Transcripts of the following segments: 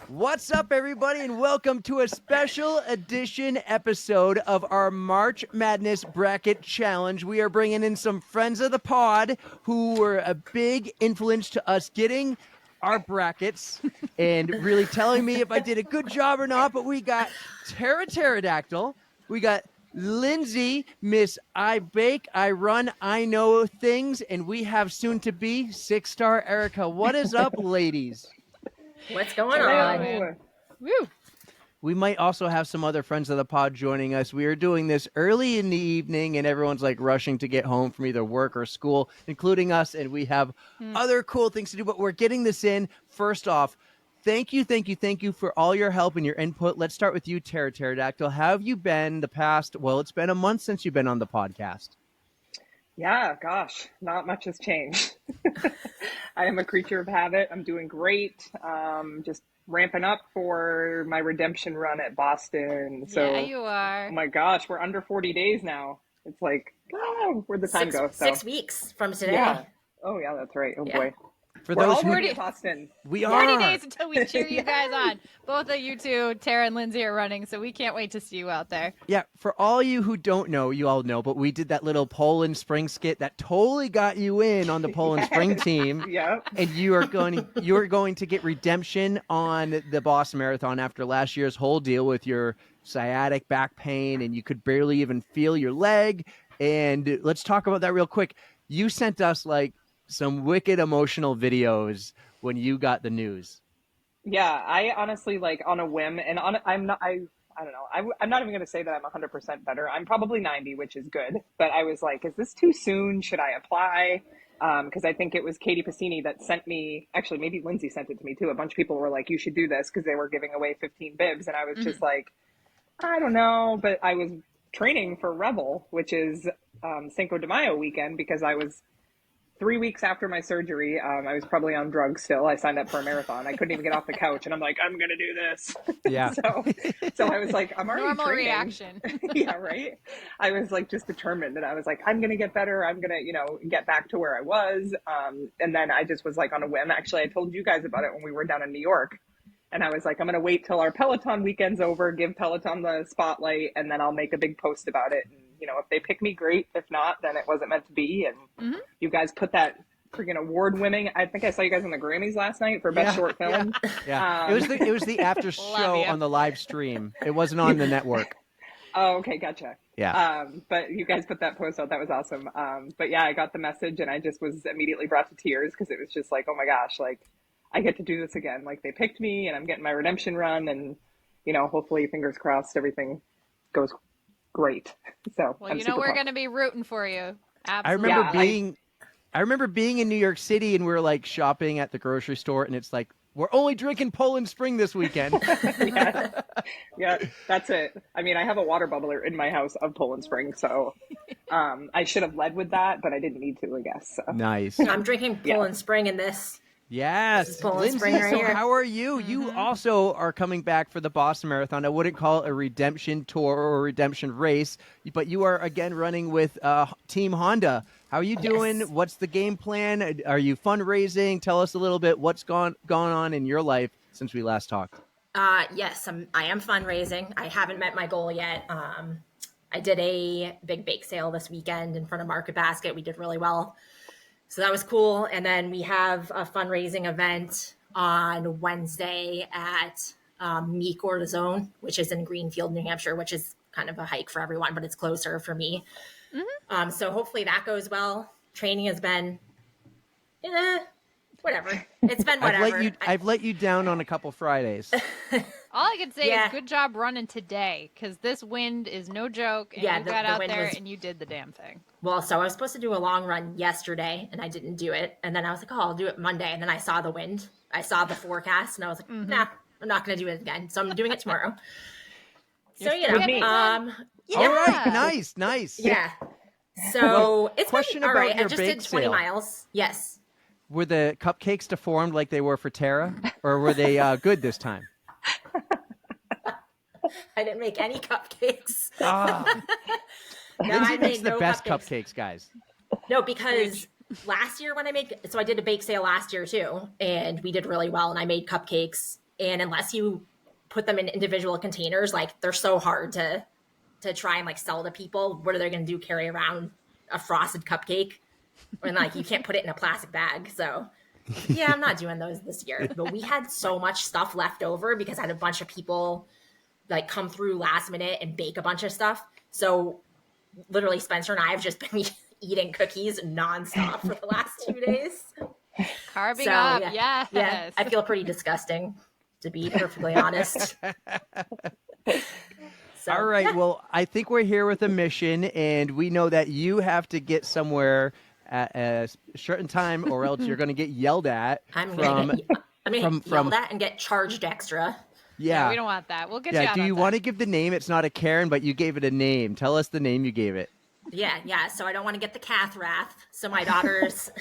What's up, everybody, and welcome to a special edition episode of our March Madness Bracket Challenge. We are bringing in some friends of the pod who were a big influence to us getting our brackets and really telling me if I did a good job or not. But we got Tara Pterodactyl, we got Lindsay, Miss I Bake, I Run, I Know Things, and we have soon to be 6-star Erica. What is up, ladies? What's going on? Man. Woo! We might also have some other friends of the pod joining us. We are doing this early in the evening, and everyone's like rushing to get home from either work or school, including us, and we have other cool things to do, but we're getting this in. First off, thank you for all your help and your input. Let's start with you, Tara Pterodactyl. How have you been the past, well, it's been a month since you've been on the podcast. Yeah, gosh, not much has changed. I am a creature of habit. I'm doing great. Just ramping up for my redemption run at Boston. So, Yeah, you are. oh my gosh, we're under 40 days now. It's like, where'd the time go? So, 6 weeks from today. yeah. Oh, yeah, that's right. Oh, Yeah. boy. For We're those all who going to Boston. we 40 are days until we cheer you guys on. Both of you two, Tara and Lindsay, are running, so we can't wait to see you out there. Yeah, for all you who don't know, you all know, but we did that little Poland Spring skit that totally got you in on the Poland Spring team. Yeah. And you are going to get redemption on the Boston Marathon after last year's whole deal with your sciatic back pain, and you could barely even feel your leg. And let's talk about that real quick. You sent us like some wicked emotional videos when you got the news. Yeah, I honestly, like, on a whim, and I don't know. I'm not even going to say that I'm 100% better. I'm probably 90, which is good. But I was like, is this too soon? Should I apply? Because I think it was Katie Passini that sent me, actually, maybe Lindsay sent it to me too. A bunch of people were like, you should do this because they were giving away 15 bibs. And I was just like, I don't know. But I was training for Revel, which is Cinco de Mayo weekend, because I was 3 weeks after my surgery. I was probably on drugs still. I signed up for a marathon. I couldn't even get off the couch, and I'm like, I'm gonna do this. Yeah. so I was like, I'm already Normal training. reaction. Yeah, right. I was like just determined, and I was like, I'm gonna get better. I'm gonna, get back to where I was. And then I just was like on a whim. Actually, I told you guys about it when we were down in New York. And I was like, I'm going to wait till our Peloton weekend's over, give Peloton the spotlight, and then I'll make a big post about it. And, if they pick me, great. If not, then it wasn't meant to be. And you guys put that freaking award-winning, I think I saw you guys on the Grammys last night for Best Short Film. Yeah. It was the after show on the live stream. It wasn't on the network. Oh, okay. Gotcha. Yeah. But you guys put that post out. That was awesome. But yeah, I got the message, and I just was immediately brought to tears because it was just like, oh my gosh, like, I get to do this again. Like, they picked me, and I'm getting my redemption run, and hopefully, fingers crossed, everything goes great. So Well, I'm super we're pumped. going to be rooting for you. I Absolutely. remember being in New York City, and we were like shopping at the grocery store, and it's like, we're only drinking Poland Spring this weekend. Yeah, that's it. I mean, I have a water bubbler in my house of Poland Spring, so I should have led with that, but I didn't need to, I guess. So. Nice. I'm drinking Poland Spring in this. Yes. Poland Lindsay, Spring right so here. how are you? You also are coming back for the Boston Marathon. I wouldn't call it a redemption tour or a redemption race, but you are again running with Team Honda. How are you doing? Yes. What's the game plan? Are you fundraising? Tell us a little bit what's gone on in your life since we last talked. Yes, I am fundraising. I haven't met my goal yet. I did a big bake sale this weekend in front of Market Basket. We did really well. So that was cool. And then we have a fundraising event on Wednesday at Meek Zone, which is in Greenfield, New Hampshire, which is kind of a hike for everyone, but it's closer for me. So hopefully that goes well. Training has been, whatever. It's been whatever. I've let you down on a couple Fridays. All I can say Yeah. is good job running today, because this wind is no joke, and Yeah, you the got out wind there was- and you did the damn thing. Well, so I was supposed to do a long run yesterday and I didn't do it. And then I was like, oh, I'll do it Monday. And then I saw the wind. I saw the forecast and I was like, nah, I'm not going to do it again. So I'm doing it tomorrow. So, With me. All right. Nice. Yeah. So it's question been all about right. I your just bake did 20 sale. miles. Yes. Were the cupcakes deformed like they were for Tara, or were they good this time? I didn't make any cupcakes. Ah. No, Lindsay I makes made the no best cupcakes, guys. No, because last year when I made, so I did a bake sale last year too, and we did really well. And I made cupcakes And unless you put them in individual containers, like they're so hard to try and like sell to people. What are they going to do? Carry around a frosted cupcake? And like you can't put it in a plastic bag. So yeah, I'm not doing those this year. But we had so much stuff left over because I had a bunch of people like come through last minute and bake a bunch of stuff. So literally Spencer and I have just been eating cookies nonstop for the last 2 days. Carving up, yeah, yes. yeah, I feel pretty disgusting, to be perfectly honest. So, All right. yeah. Well, I think we're here with a mission, and we know that you have to get somewhere at a certain time, or else you're going to get yelled at. I'm gonna get yelled at and get charged extra. Yeah, we don't want that. We'll get you yeah. out Do on you time. want to give the name? It's not a Karen, but you gave it a name. Tell us the name you gave it. Yeah. So I don't want to get the Cath wrath. So my daughter's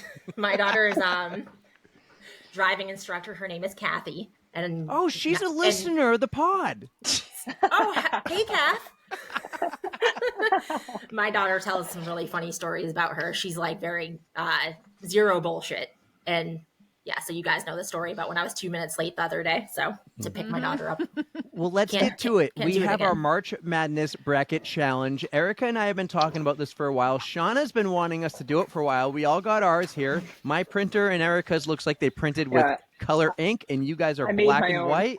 driving instructor. Her name is Kathy. And Oh, she's a listener of the pod. Hey, Kath. My daughter tells some really funny stories about her. She's like very zero bullshit. And yeah, so you guys know the story about when I was 2 minutes late the other day. So to pick my daughter up. Well, let's get to it. Can't We do it have our again. March Madness Bracket Challenge. Erica and I have been talking about this for a while. Shauna's been wanting us to do it for a while. We all got ours here. My printer and Erica's looks like they printed with color ink, and you guys are I made black my and own. white.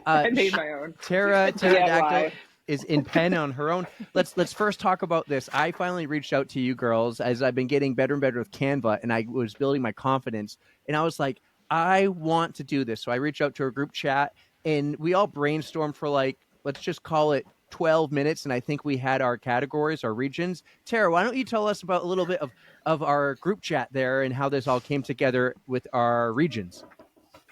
I made my own. Tara DIY. Pterodactyl is in pen on her own. Let's first talk about this. I finally reached out to you girls as I've been getting better and better with Canva, and I was building my confidence. And I was like, I want to do this. So I reached out to our group chat, and we all brainstormed for like, let's just call it 12 minutes. And I think we had our categories, our regions. Tara, why don't you tell us about a little bit of our group chat there and how this all came together with our regions?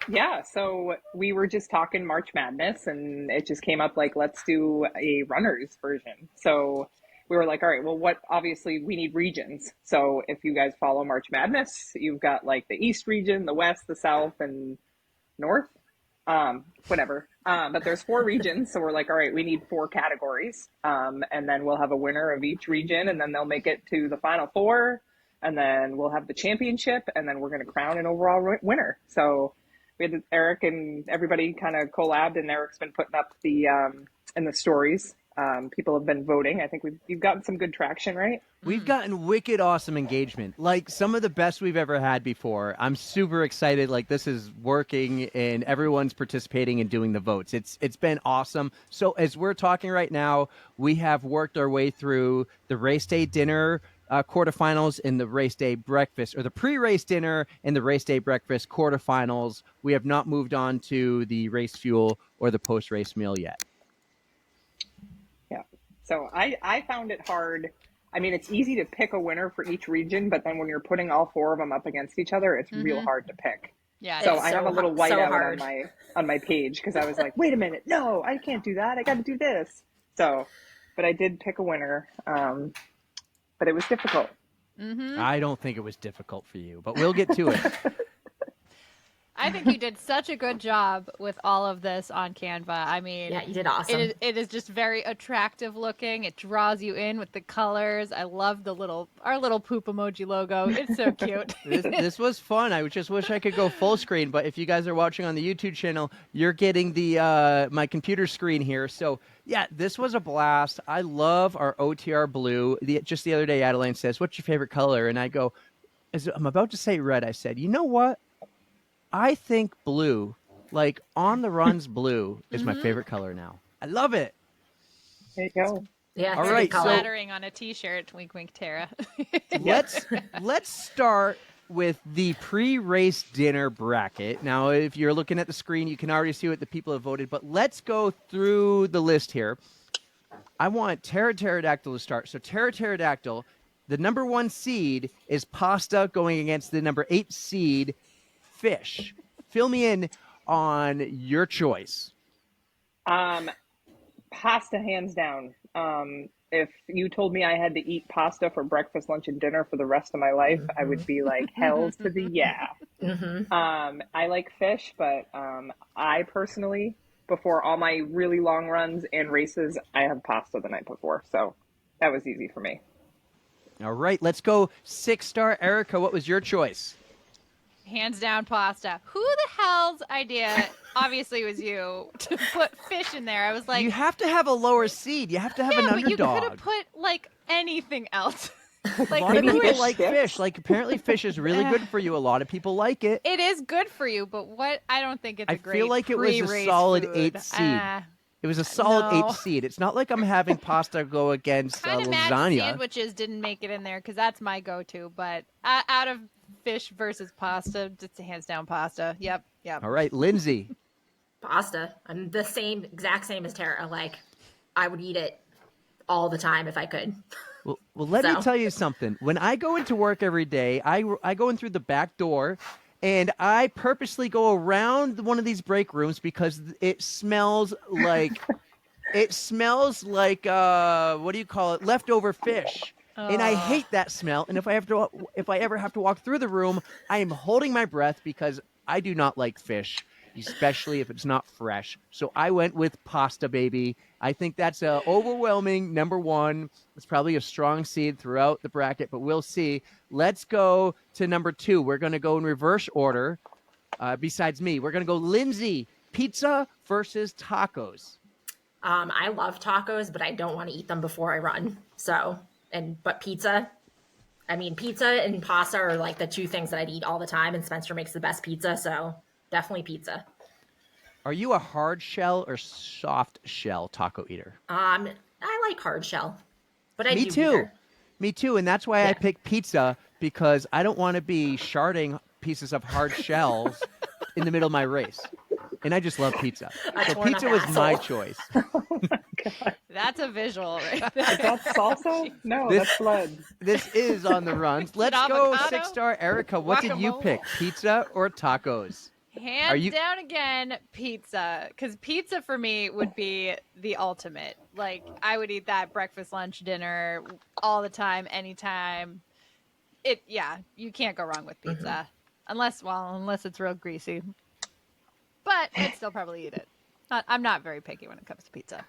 Yeah, so we were just talking March Madness, and it just came up like, let's do a runners version. So we were like, all right, well, obviously we need regions. So if you guys follow March Madness, you've got like the East region, the West, the South, and North, whatever. But there's 4 regions. So we're like, all right, we need 4 categories. And then we'll have a winner of each region, and then they'll make it to the final 4. And then we'll have the championship, and then we're going to crown an overall winner. So we had Eric and everybody kind of collabed, and Eric's been putting up the in the stories. People have been voting. I think you've gotten some good traction, right? We've gotten wicked awesome engagement, like some of the best we've ever had before. I'm super excited. Like this is working, and everyone's participating and doing the votes. It's been awesome. So as we're talking right now, we have worked our way through the race day dinner quarterfinals and the race day breakfast, or the pre-race dinner and the race day breakfast quarterfinals. We have not moved on to the race fuel or the post-race meal yet. Yeah. So I found it hard. I mean, it's easy to pick a winner for each region, but then when you're putting all 4 of them up against each other, it's real hard to pick. Yeah. So It's I have a little so whiteout hard. on my page because I was like, wait a minute, no, I can't do that. I got to do this. So, but I did pick a winner. But it was difficult. I don't think it was difficult for you, but we'll get to it. I think you did such a good job with all of this on Canva. I mean, Yeah, you did awesome. It is just very attractive looking. It draws you in with the colors. I love our little poop emoji logo. It's so cute. This was fun. I just wish I could go full screen, but if you guys are watching on the YouTube channel, you're getting the my computer screen here. So yeah, this was a blast. I love our OTR blue. Just the other day, Adeline says, "What's your favorite color?" And I go, I'm about to say red. I said, you know what? I think blue, like on the runs blue, is my favorite color now. I love it. There you go. Yeah, All it's a right, good color. Flattering on a t-shirt. Wink, wink, Tara. Let's start with the pre-race dinner bracket. Now, if you're looking at the screen, you can already see what the people have voted, but let's go through the list here. I want Tara Pterodactyl to start. So Tara Pterodactyl, the number 1 seed is pasta going against the number 8 seed fish. Fill me in on your choice. Pasta, hands down. If you told me I had to eat pasta for breakfast, lunch, and dinner for the rest of my life, I would be like, hells to the yeah. I like fish, but I personally, before all my really long runs and races, I have pasta the night before. So that was easy for me. All right, let's go 6-star. Erica, what was your choice? Hands down pasta. Who the hell's idea obviously it was you, to put fish in there. I was like, you have to have a lower seed. You have to have an but you could underdog. have put like anything else. A Like lot of maybe people fish like sticks? fish. Like apparently fish is really good for you. A lot of people like it. it is good for you, but what I don't think it's I a great feel like it was a pre-race solid food. 8 seed. Ah, It was a solid no. 8 seed. It's not like I'm having pasta go against Kind of mad lasagna. sandwiches didn't make it in there because that's my go-to. But out of fish versus pasta, just hands down pasta. Yep. All right, Lindsay. Pasta. I'm the exact same as Tara. Like, I would eat it all the time if I could. Well, let me So. tell you something. When I go into work every day, I go in through the back door, and I purposely go around one of these break rooms because it smells like what do you call it? Leftover fish. And I hate that smell. And if I ever have to walk through the room, I am holding my breath because I do not like fish, especially if it's not fresh. So I went with pasta, baby. I think that's a overwhelming number one. It's probably a strong seed throughout the bracket, but we'll see. Let's go to number 2. We're going to go in reverse order. Besides me, we're going to go Lindsay, pizza versus tacos. I love tacos, but I don't want to eat them before I run. But pizza, I mean, pizza and pasta are like the 2 things that I'd eat all the time, and Spencer makes the best pizza, so definitely pizza. Are you a hard shell or soft shell taco eater? I like hard shell, but I Me do too. either. Me too. And that's why I Yeah. picked pizza, because I don't want to be sharding pieces of hard shells in the middle of my race. And I just love pizza. So torn pizza up was my asshole. choice. That's a visual right Is there. that salsa? No, This- that's blood. This is on the runs. Let's go avocado? 6-star Erica. What did you Guacamole? pick? Pizza or tacos? Hands you- down again, pizza. Because pizza for me would be the ultimate. Like, I would eat that breakfast, lunch, dinner, all the time, anytime. You can't go wrong with pizza. Unless it's real greasy. But I'd still probably eat it. I'm not very picky when it comes to pizza.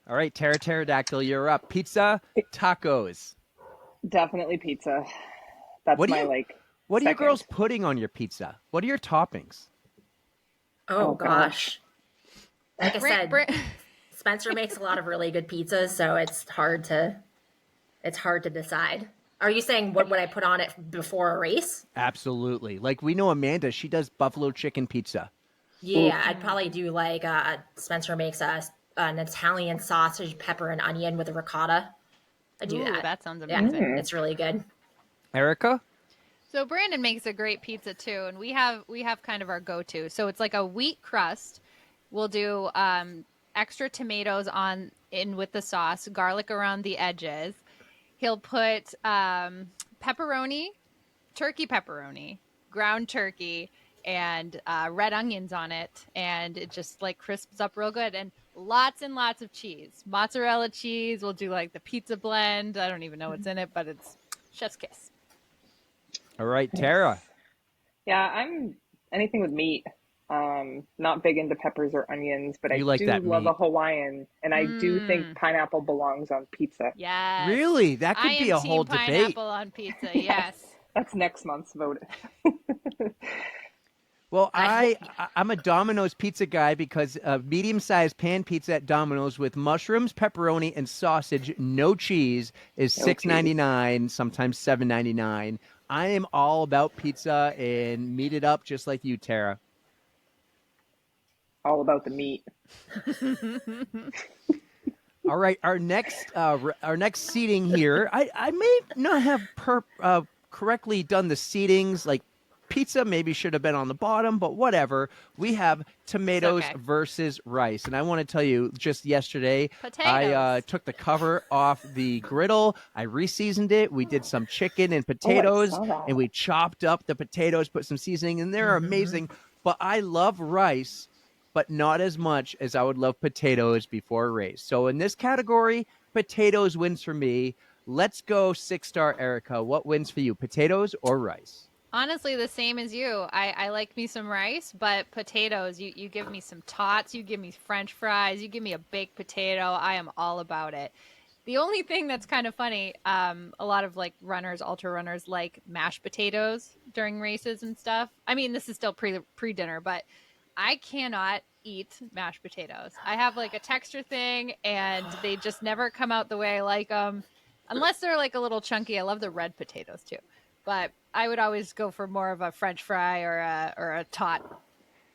All right, Pterodactyl, you're up. Pizza, tacos. Definitely pizza. That's What do my you- What are you second. girls putting on your pizza? What are your toppings? Oh, Oh, gosh. Like I said, Bra- Spencer makes a lot of really good pizzas, so it's hard to decide. Are you saying what would I put on it before a race? Absolutely. Like we know Amanda, she does buffalo chicken pizza. Yeah, I'd probably do like Spencer makes an Italian sausage, pepper, and onion with a ricotta. I do Ooh, that. that sounds Yeah, amazing. it's really good. Erica? So Brandon makes a great pizza too, and we have kind of our go-to. So it's like a wheat crust. We'll do extra tomatoes in with the sauce, garlic around the edges. He'll put pepperoni, turkey pepperoni, ground turkey, and red onions on it, and it just like crisps up real good. And lots and lots of cheese, mozzarella cheese. We'll do like the pizza blend. I don't even know what's in it, but it's chef's kiss. All right, Tara. Yeah, I'm anything with meat. Not big into peppers or onions, but You I like do that love meat. a Hawaiian, and I do think pineapple belongs on pizza. Yes. Really? That could I be am a whole team debate. pineapple on pizza. Yes. That's next month's vote. Well, I'm a Domino's pizza guy because a medium-sized pan pizza at Domino's with mushrooms, pepperoni, and sausage, no cheese, is No $6.99, sometimes $7.99. I am all about pizza and meat it up just like you, Tara. All about the meat. All right, our next seating here. I may not have correctly done the seatings. Like pizza maybe should have been on the bottom, but whatever. We have tomatoes okay. versus rice, and I want to tell you, just yesterday, I Potatoes. took the cover off the griddle. I re-seasoned it. We did some chicken and potatoes, saw that. and we chopped up the potatoes, put some seasoning, and they're amazing. But I love rice, but not as much as I would love potatoes before a race. So in this category, potatoes wins for me. Let's go 6-star Erica. What wins for you, potatoes or rice? Honestly, the same as you. I like me some rice, but potatoes, you give me some tots, you give me French fries, you give me a baked potato. I am all about it. The only thing that's kind of funny, a lot of like runners, ultra runners, like mashed potatoes during races and stuff. I mean, this is still pre-dinner, but I cannot eat mashed potatoes. I have like a texture thing, and they just never come out the way I like them, unless they're like a little chunky. I love the red potatoes too, but I would always go for more of a French fry or a tot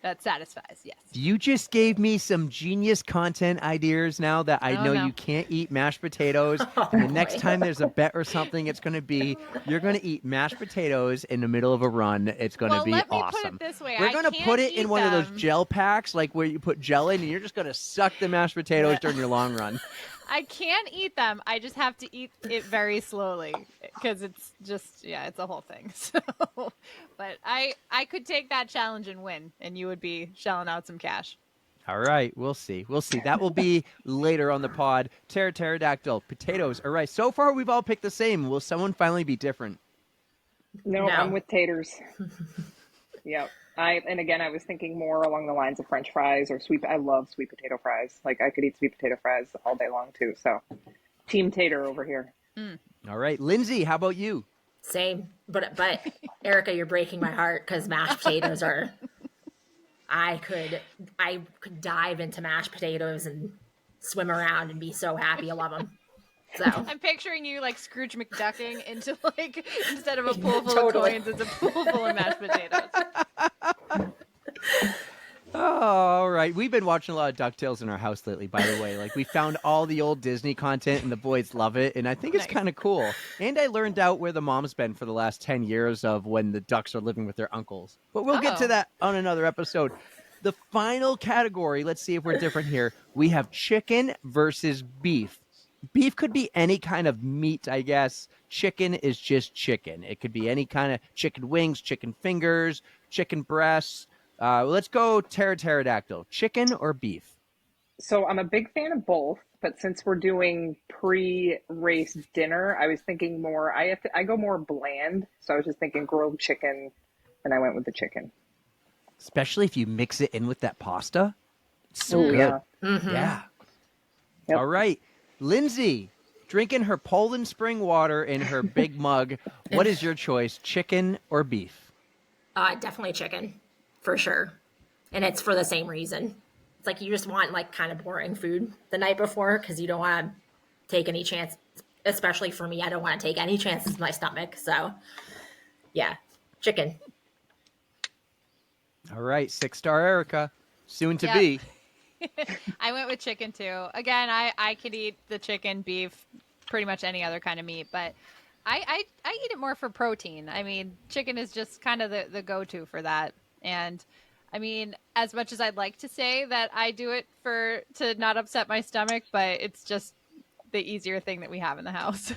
that satisfies. Yes. You just gave me some genius content ideas now that I Oh, know no. you can't eat mashed potatoes. Oh, And the next boy. time there's a bet or something, it's going to be you're going to eat mashed potatoes in the middle of a run. It's going to Well, be let me awesome. put it this way. We're I going to can't put it in eat one of those them. gel packs, like where you put gel in, and you're just going to suck the mashed potatoes during your long run. I can eat them. I just have to eat it very slowly because it's just it's a whole thing. So, but I could take that challenge and win, and you would be shelling out some cash. All right, we'll see. We'll see. That will be later on the pod. Pterodactyl, potatoes, or rice. So far, we've all picked the same. Will someone finally be different? No, No. I'm with taters. Yep. And again, I was thinking more along the lines of French fries or I love sweet potato fries. Like I could eat sweet potato fries all day long too. So, team tater over here. All right, Lindsay, how about you? Same, but Erica, you're breaking my heart because mashed potatoes are. I could dive into mashed potatoes and swim around and be so happy. I love them. So I'm picturing you like Scrooge McDucking into like instead of a pool full Totally. of coins, it's a pool full of mashed potatoes. Oh, all right. We've been watching a lot of DuckTales in our house lately, by the way. Like, we found all the old Disney content, and the boys love it, and I think it's Nice. kind of cool. And I learned out where the mom's been for the last 10 years of when the ducks are living with their uncles. But we'll get to Oh. that on another episode. The final category, let's see if we're different here. We have chicken versus beef. Beef could be any kind of meat, I guess. Chicken is just chicken. It could be any kind of chicken wings, chicken fingers, chicken breasts. Let's go pterodactyl. Chicken or beef? So I'm a big fan of both, but since we're doing pre-race dinner, I was thinking more. I go more bland, so I was just thinking grilled chicken, and I went with the chicken. Especially if you mix it in with that pasta. It's so Ooh, good. yeah. Yeah. Yep. All right. Lindsay, drinking her Poland Spring water in her big mug. What is your choice, chicken or beef? definitely chicken, for sure, and it's for the same reason. It's like you just want like kind of boring food the night before because you don't want to take any chance. Especially for me, I don't want to take any chances with my stomach. So, yeah, chicken. All right. 6-star Erica, soon to Yep. be. I went with chicken too. Again, I could eat the chicken, beef, pretty much any other kind of meat, but I eat it more for protein. I mean, chicken is just kind of the go-to for that. And I mean, as much as I'd like to say that I do it to not upset my stomach, but it's just the easier thing that we have in the house.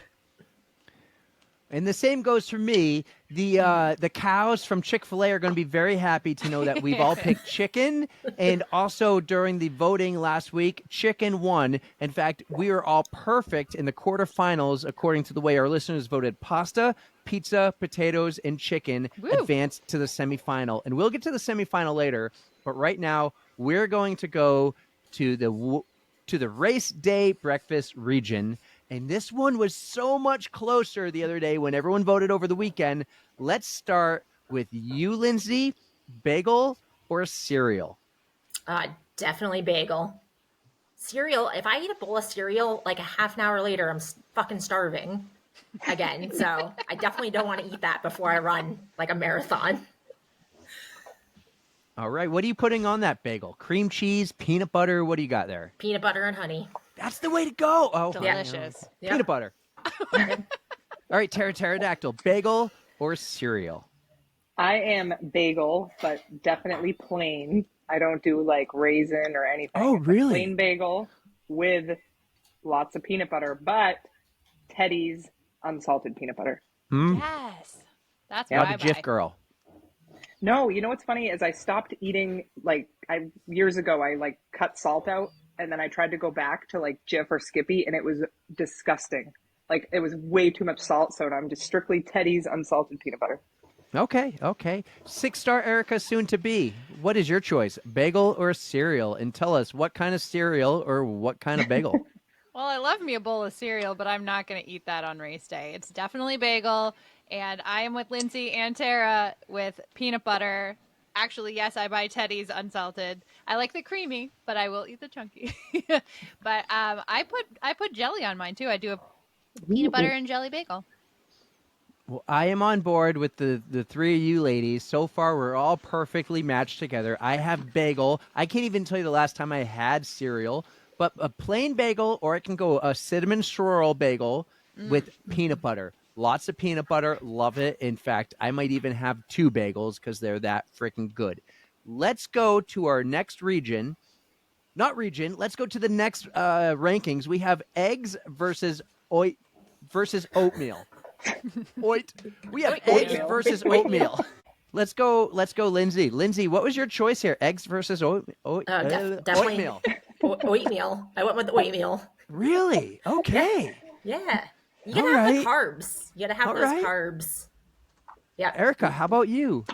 And the same goes for me. The cows from Chick-fil-A are going to be very happy to know that we've all picked chicken. And also during the voting last week, chicken won. In fact, we are all perfect in the quarterfinals according to the way our listeners voted. Pasta, pizza, potatoes, and chicken Woo. advanced to the semifinal. And we'll get to the semifinal later. But right now, we're going to go to the race day breakfast region. And this one was so much closer the other day when everyone voted over the weekend. Let's start with you, Lindsay. Bagel or cereal? Definitely bagel. Cereal. If I eat a bowl of cereal, like a half an hour later, I'm fucking starving again. So I definitely don't want to eat that before I run like a marathon. All right. What are you putting on that bagel? Cream cheese, peanut butter? What do you got there? Peanut butter and honey. That's the way to go. Oh, Delicious. Yep. Peanut butter. All right. Pterodactyl. Bagel or cereal? I am bagel, but definitely plain. I don't do like raisin or anything. Oh, It's a really? plain bagel with lots of peanut butter, but Teddy's unsalted peanut butter. Yes. That's Not what I a Jif buy. girl. No, you know what's funny is I stopped eating years ago I like cut salt out and then I tried to go back to like Jif or Skippy and it was disgusting. Like it was way too much salt, so I'm just strictly Teddy's unsalted peanut butter. Okay. 6-star Erica, soon to be. What is your choice, bagel or cereal? And tell us what kind of cereal or what kind of bagel. Well, I love me a bowl of cereal, but I'm not going to eat that on race day. It's definitely bagel, and I am with Lindsay and Tara with peanut butter. Actually, yes, I buy Teddy's unsalted. I like the creamy, but I will eat the chunky. But I put jelly on mine too. I do a peanut butter and jelly bagel. Well, I am on board with the three of you ladies. So far, we're all perfectly matched together. I have bagel. I can't even tell you the last time I had cereal, but a plain bagel, or it can go a cinnamon swirl bagel with peanut butter. Lots of peanut butter. Love it. In fact, I might even have two bagels because they're that freaking good. Let's go to our next region. Not region. Let's go to the next rankings. We have eggs versus oatmeal. Oit. We have eggs Oatmeal. versus oatmeal. Let's go, Lindsay. Lindsay, what was your choice here? Eggs versus Definitely oatmeal. oatmeal. I went with oatmeal. Really? Okay. Yeah. You gotta All have right. the carbs. You gotta have All those right. carbs. Yeah. Erica, how about you?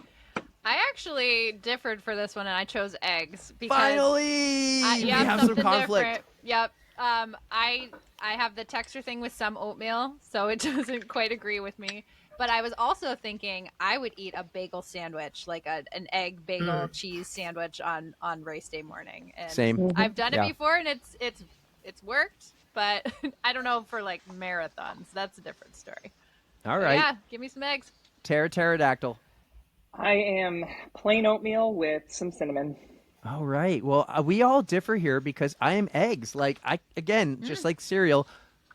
I actually differed for this one, and I chose eggs because Finally, we yeah, have some something conflict. different. Yep. I have the texture thing with some oatmeal, so it doesn't quite agree with me. But I was also thinking I would eat a bagel sandwich, like an egg bagel cheese sandwich on race day morning. And Same. I've done it Yeah. before, and it's worked, but I don't know for like marathons. That's a different story. All But right. yeah, give me some eggs. Pterodactyl. I am plain oatmeal with some cinnamon. All right. Well, we all differ here because I am eggs. Like just like cereal,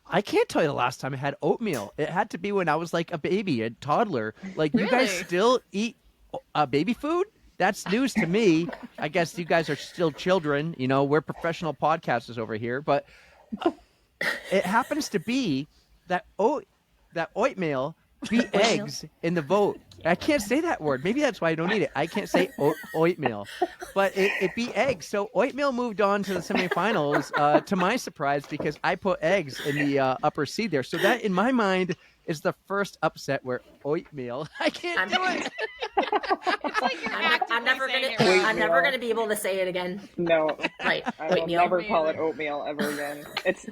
I can't tell you the last time I had oatmeal. It had to be when I was like a baby, a toddler. Like you guys Really? still eat baby food? That's news to me. I guess you guys are still children. You know, we're professional podcasters over here, but it happens to be that oatmeal beat eggs in the vote. I can't say that word. Maybe that's why I don't eat it. I can't say oatmeal, but it beat eggs. So oatmeal moved on to the semifinals, to my surprise, because I put eggs in the upper seed there. So that, in my mind, is the first upset where oatmeal. I can't do it. It's like you're actively I'm never saying gonna. it wrong. I'm never gonna be able to say it again. No, Right. I will Oatmeal. never call it oatmeal ever again.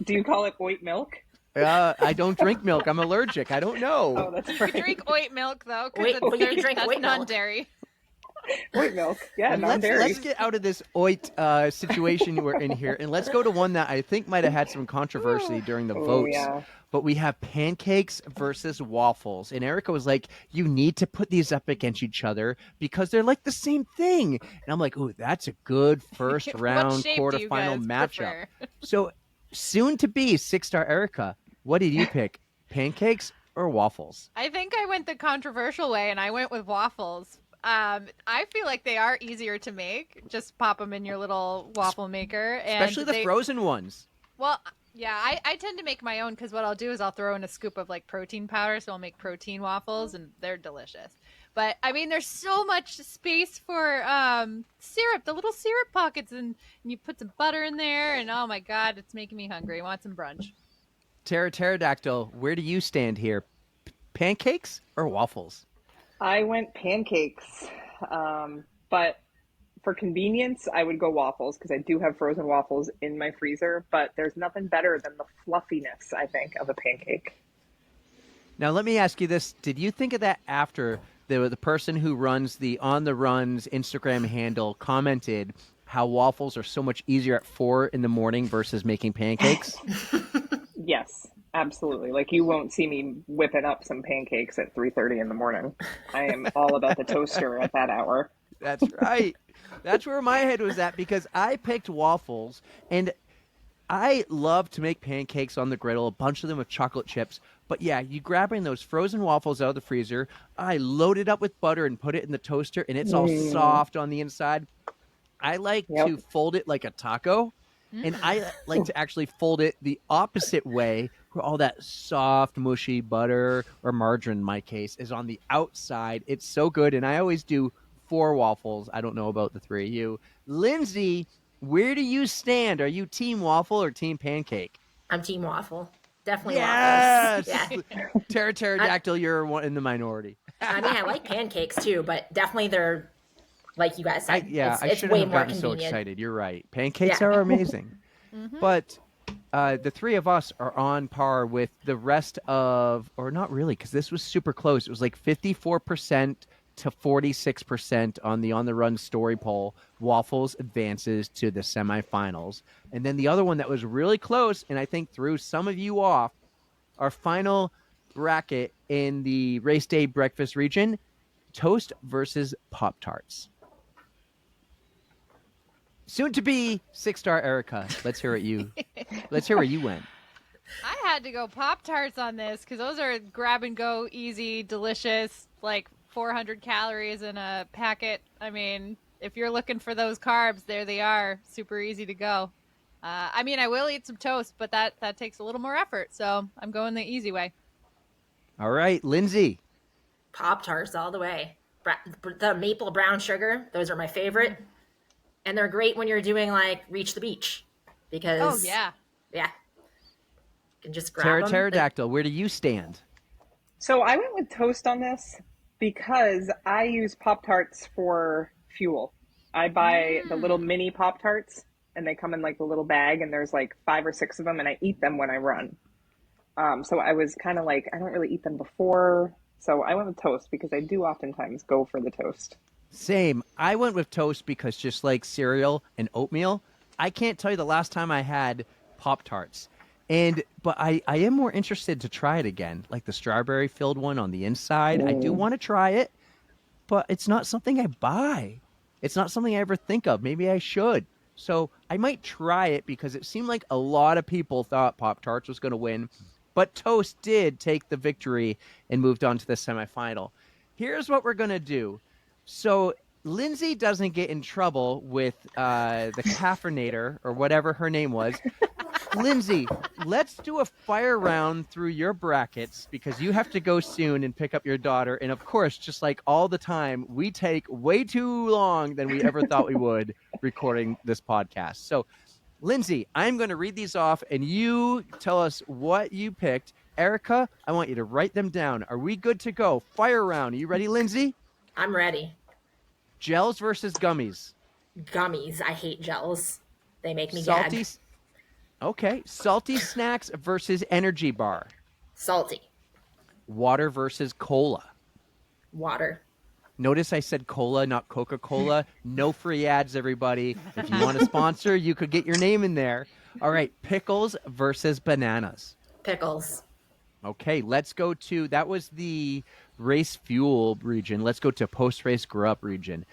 Do you call it oat milk? I don't drink milk. I'm allergic. I don't know. Oh, that's You right. can drink oat milk though, Wait, because but you can drink that's oat milk. non-dairy. Oat milk. Yeah, And non-dairy. let's get out of this oit situation we're in here, and let's go to one that I think might have had some controversy during the votes. Yeah. But we have pancakes versus waffles. And Erica was like, you need to put these up against each other because they're like the same thing. And I'm like, oh, that's a good first round What shape do you quarterfinal guys matchup. prefer? So soon to be 6-star Erica, what did you pick? Pancakes or waffles? I think I went the controversial way, and I went with waffles. I feel like they are easier to make. Just pop them in your little waffle maker, and Especially the frozen ones. Well, yeah, I tend to make my own because what I'll do is I'll throw in a scoop of like protein powder, so I'll make protein waffles, and they're delicious. But I mean, there's so much space for syrup, the little syrup pockets, and you put some butter in there, and oh my god, it's making me hungry. I want some brunch. Pterodactyl, where do you stand here? Pancakes or waffles? I went pancakes, but for convenience, I would go waffles because I do have frozen waffles in my freezer. But there's nothing better than the fluffiness, I think, of a pancake. Now, let me ask you this. Did you think of that after the person who runs the On the Runs Instagram handle commented how waffles are so much easier at 4 in the morning versus making pancakes? Yes, absolutely. Like you won't see me whipping up some pancakes at 3:30 in the morning. I am all about the toaster at that hour. That's right. That's where my head was at because I picked waffles, and I love to make pancakes on the griddle, a bunch of them with chocolate chips. But yeah, you grabbing those frozen waffles out of the freezer, I load it up with butter and put it in the toaster, and it's all soft on the inside. I like to fold it like a taco, and I like to actually fold it the opposite way, where all that soft, mushy butter, or margarine in my case, is on the outside. It's so good, and I always do 4 waffles. I don't know about the 3 of you. Lindsay, where do you stand? Are you team waffle or team pancake? I'm team waffle. Definitely Yes! waffles. Yeah. Pterodactyl, you're in the minority. I mean, I like pancakes too, but definitely they're like you guys said. I it's shouldn't way have more gotten so convenient. excited. You're right. Pancakes Yeah. are amazing. But the 3 of us are on par with the rest of, or not really, because this was super close. It was like 54% to 46% on the run story poll. Waffles advances to the semifinals. And then the other one that was really close, and I think threw some of you off, our final bracket in the race day breakfast region, Toast versus Pop-Tarts. Soon to be 6-star Erica. Let's hear where you went. I had to go Pop-Tarts on this because those are grab and go, easy, delicious, like 400 calories in a packet. I mean, if you're looking for those carbs, there they are. Super easy to go. I mean, I will eat some toast, but that takes a little more effort. So I'm going the easy way. All right, Lindsay. Pop-Tarts all the way. The maple brown sugar, those are my favorite. And they're great when you're doing like Reach the Beach. Because, yeah. You can just grab them. Pterodactyl, where do you stand? So I went with Toast on this because I use Pop-Tarts for fuel. I buy the little mini Pop-Tarts, and they come in like the little bag, and there's like 5 or 6 of them, and I eat them when I run. So I was kind of like, I don't really eat them before. So I went with Toast because I do oftentimes go for the toast. Same. I went with Toast because just like cereal and oatmeal, I can't tell you the last time I had Pop-Tarts. But I am more interested to try it again, like the strawberry filled one on the inside. I do want to try it, but it's not something I buy. It's not something I ever think of. Maybe I should. So I might try it because it seemed like a lot of people thought Pop-Tarts was going to win, but Toast did take the victory and moved on to the semifinal. Here's what we're going to do. So Lindsay doesn't get in trouble with the caffeinator or whatever her name was. Lindsay, let's do a fire round through your brackets because you have to go soon and pick up your daughter. And of course, just like all the time, we take way too long than we ever thought we would recording this podcast. So, Lindsay, I'm going to read these off and you tell us what you picked. Erica, I want you to write them down. Are we good to go? Fire round. Are you ready, Lindsay? I'm ready. Gels versus gummies. Gummies. I hate gels. They make me Salty. gag. Okay. Salty snacks versus energy bar. Salty. Water versus cola. Water. Notice I said cola, not Coca-Cola. No free ads, everybody. If you want to sponsor, you could get your name in there. All right. Pickles versus bananas. Pickles. Okay. Let's go to, that was the race fuel region. Let's go to post-race Grub region.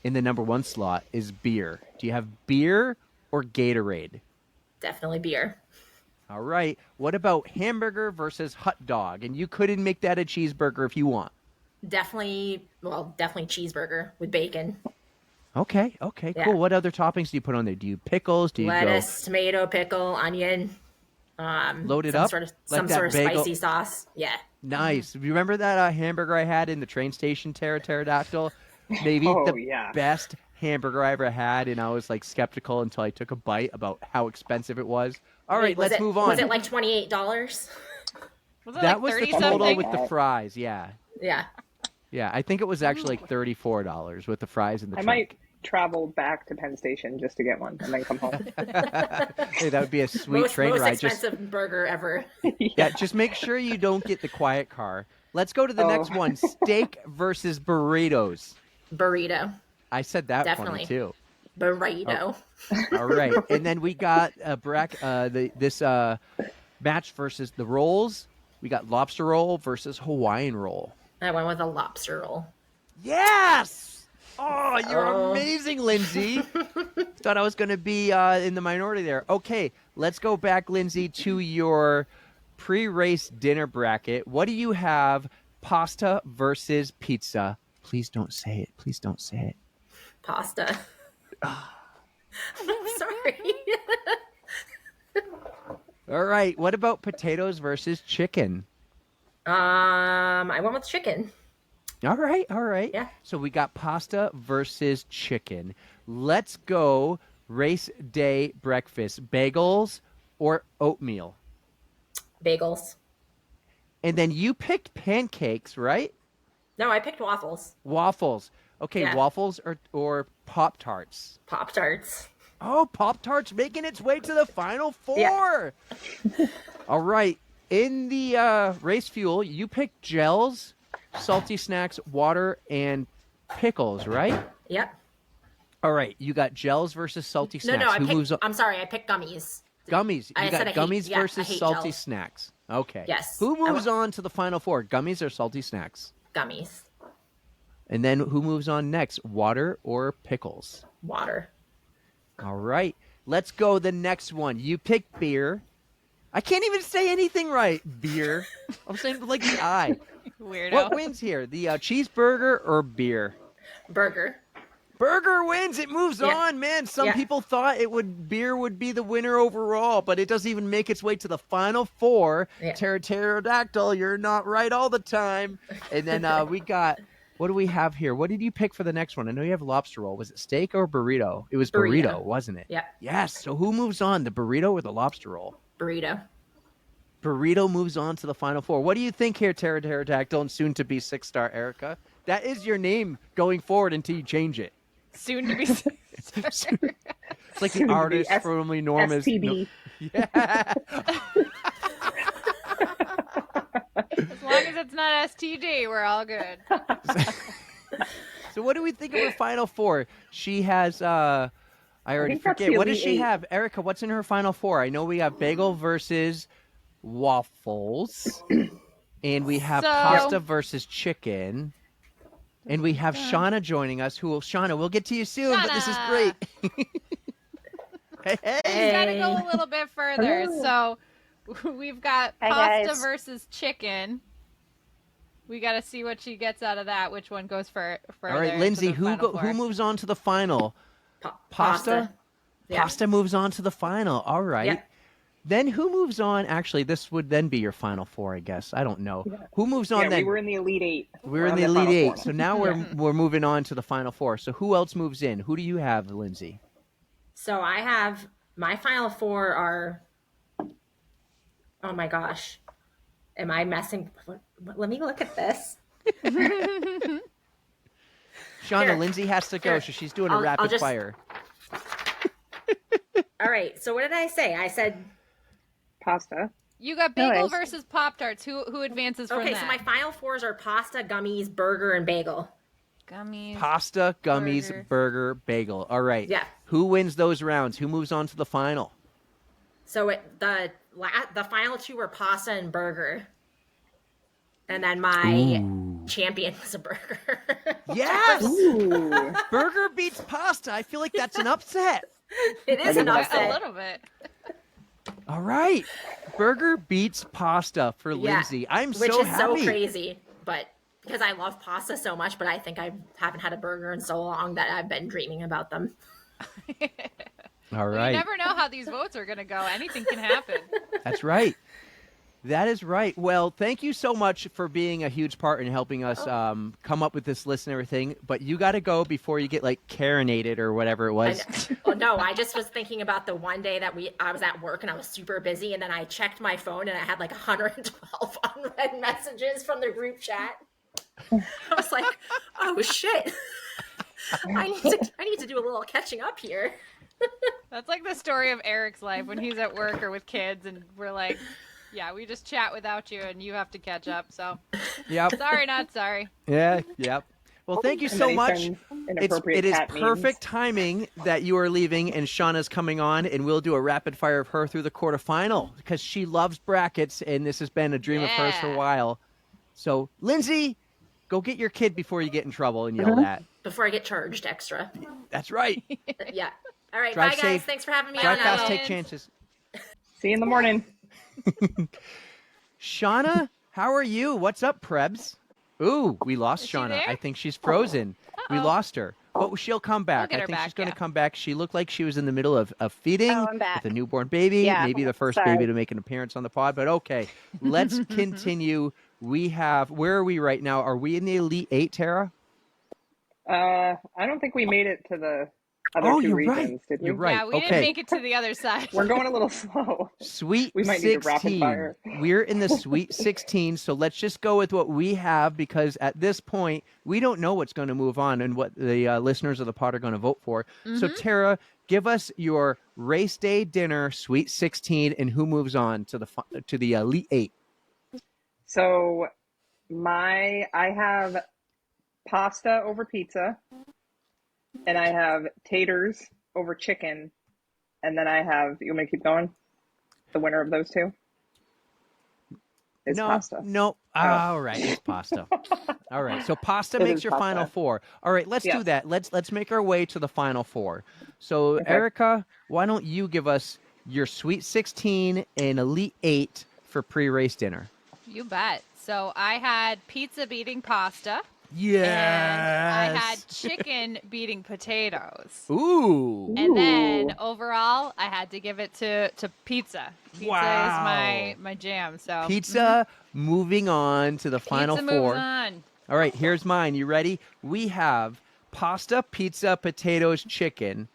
In the number 1 slot is beer. Do you have beer or Gatorade? Definitely beer. All right. What about hamburger versus hot dog? And you couldn't make that a cheeseburger if you want. Definitely cheeseburger with bacon. Okay, Yeah. cool. What other toppings do you put on there? Do you pickles? Do you Lettuce, tomato, pickle, onion. Load it some up? Sort of, Like some that sort of bagel? spicy sauce. Yeah. Nice. You remember that hamburger I had in the train station, Pterodactyl? Maybe the best hamburger I ever had, and I was like skeptical until I took a bite about how expensive it was. All right, let's move on. Was it like $28? That was the total something? with the fries, yeah. Yeah. Yeah, I think it was actually like $34 with the fries and the I might travel back to Penn Station just to get one and then come home. Hey, that would be a sweet train most ride. expensive burger ever. Yeah, just make sure you don't get the quiet car. Let's go to the next one. Steak versus burritos. Burrito. I said that Definitely. funny too. Burrito. All right, and then we got this match versus the rolls. We got lobster roll versus Hawaiian roll. I went with a lobster roll. Yes! Oh, you're amazing, Lindsay. Thought I was going to be in the minority there. Okay, let's go back, Lindsay, to your pre-race dinner bracket. What do you have? Pasta versus pizza. Please don't say it. Please don't say it. Pasta. I'm sorry. All right. What about potatoes versus chicken? I went with chicken. All right. All right. Yeah. So we got pasta versus chicken. Let's go race day breakfast. Bagels or oatmeal? Bagels. And then you picked pancakes, right? No, I picked waffles. Waffles. Okay, Yeah. waffles or Pop-Tarts? Pop-Tarts. Oh, Pop-Tarts making its way to the Final Four. Yeah. All right. In the race fuel, you picked gels salty snacks, water, and pickles, right? Yep. All right, you got gels versus salty No, snacks. Who moves on? I'm sorry, I picked gummies. Gummies. I You said got I hate- gummies yeah, I versus hate salty gels. snacks. Okay. Yes. Who moves on to the final four? Gummies or salty snacks? Gummies. And then who moves on next? Water or pickles? Water. All right. Let's go the next one. You pick beer. I can't even say anything right. Beer. I'm saying like the I. Weirdo. What wins here? The cheeseburger or beer? Burger. Burger wins. It moves Yeah. on, man. Some Yeah. people thought beer would be the winner overall, but it doesn't even make its way to the final four. Yeah. Pterodactyl, you're not right all the time. And then we got, what do we have here? What did you pick for the next one? I know you have lobster roll. Was it steak or burrito? It was burrito, wasn't it? Yeah. Yes. So who moves on, the burrito or the lobster roll? Burrito. Burrito moves on to the final four. What do you think here, Pterodactyl, and soon to be 6-star Erica? That is your name going forward until you change it. Soon to be. It's like the Soon to be artist formerly known as STD. Yeah. As long as it's not STD, we're all good. So what do we think of her final four? She has I already think that's forget. the What does Elite she Eight. have? Erica, what's in her final four? I know we have bagel versus waffles. And we have So- pasta versus chicken. And we have Shauna joining us. Shauna, we'll get to you soon, but this is Shauna. great. Hey. We gotta go a little bit further. Hello. So we've got Hi, pasta guys. versus chicken. We gotta see what she gets out of that. Which one goes further? All right, to Lindsay, the final who four. moves on to the final? Pasta? Pasta. Yeah. Pasta moves on to the final. All right. Yeah. Then who moves on? Actually, this would then be your final four, I guess. I don't know. Who moves on Yeah, then? we were in the Elite Eight. We're in on the Final Elite Four. Eight. So now we're moving on to the final four. So who else moves in? Who do you have, Lindsay? So I have my final four are. Oh my gosh, am I messing? Let me look at this. Shauna, Here. Lindsay has to go, Here. so she's doing a I'll rapid just- fire. All right. So what did I say? I said Pasta. You got bagel Nice. versus Pop Tarts. Who advances from okay. that? So my final fours are pasta, gummies, burger, and bagel. Gummies. Pasta, gummies, burger, bagel. All right. Yeah. Who wins those rounds? Who moves on to the final? So the final two were pasta and burger, and then my champion was a burger. Yes! Ooh. Burger beats pasta. I feel like that's an upset. It is I an did not A upset. little bit. All right. Burger beats pasta for Yeah, Lindsay. I'm which so is happy. so crazy, but because I love pasta so much, but I think I haven't had a burger in so long that I've been dreaming about them. All You right. never know how these votes are gonna go. Anything can happen. That's right. That is right. Well, thank you so much for being a huge part in helping us come up with this list and everything. But you got to go before you get like carinated or whatever it was. Oh no, I just was thinking about the one day that I was at work and I was super busy, and then I checked my phone and I had like 112 unread messages from the group chat. I was like, oh shit. I need to do a little catching up here. That's like the story of Eric's life when he's at work or with kids, and we're like, yeah, we just chat without you, and you have to catch up. So Yep. sorry, not sorry. Yeah. Yep. Well, thank you And so then much. some inappropriate It is cat memes. perfect timing that you are leaving and Shauna's coming on, and we'll do a rapid fire of her through the quarterfinal because she loves brackets, and this has been a dream of hers for a Yeah. while. So, Lindsay, go get your kid before you get in trouble and yelled at. Before I get charged extra. That's right. Yeah. All right. Drive bye, guys. safe. Thanks for having me Drive on. fast, Ellen. take chances. See you in the morning. Shauna, how are you? What's up, Prebs? Ooh, we lost Is she Shauna. there? I think she's frozen. We Uh-oh. lost her. But she'll come back. get I her think she's back, going to yeah. come back. She looked like she was in the middle of feeding Oh, I'm back. with a newborn baby. Yeah. Maybe the first Sorry. baby to make an appearance on the pod. But okay, let's continue. Where are we right now? Are we in the Elite Eight, Tara? I don't think we made it to the other Oh, two you're regions, right. did we? You're right. Yeah, we Okay. didn't make it to the other side. We're going a little slow. Sweet We might need to 16. rapid fire. We're in the Sweet 16, so let's just go with what we have because at this point, we don't know what's going to move on and what the listeners of the pod are going to vote for. So, Tara, give us your race day dinner Sweet 16 and who moves on to the Elite 8. So I have pasta over pizza, and I have taters over chicken, and then I have. You want me to keep going? The winner of those two is No, pasta. no. Oh. All right, it's pasta. All right, so pasta It makes is your final pasta. four. All right, let's do Yes. that. Let's make our way to the final four. So, Okay. Erica, why don't you give us your Sweet 16 and Elite 8 for pre-race dinner? You bet. So I had pizza beating pasta. Yes. And I had chicken beating potatoes. Ooh. And then Ooh. overall, I had to give it to pizza. Pizza Wow. is my jam. So Pizza moving on to the final pizza four. moves on. All right, here's mine. You ready? We have pasta, pizza, potatoes, chicken.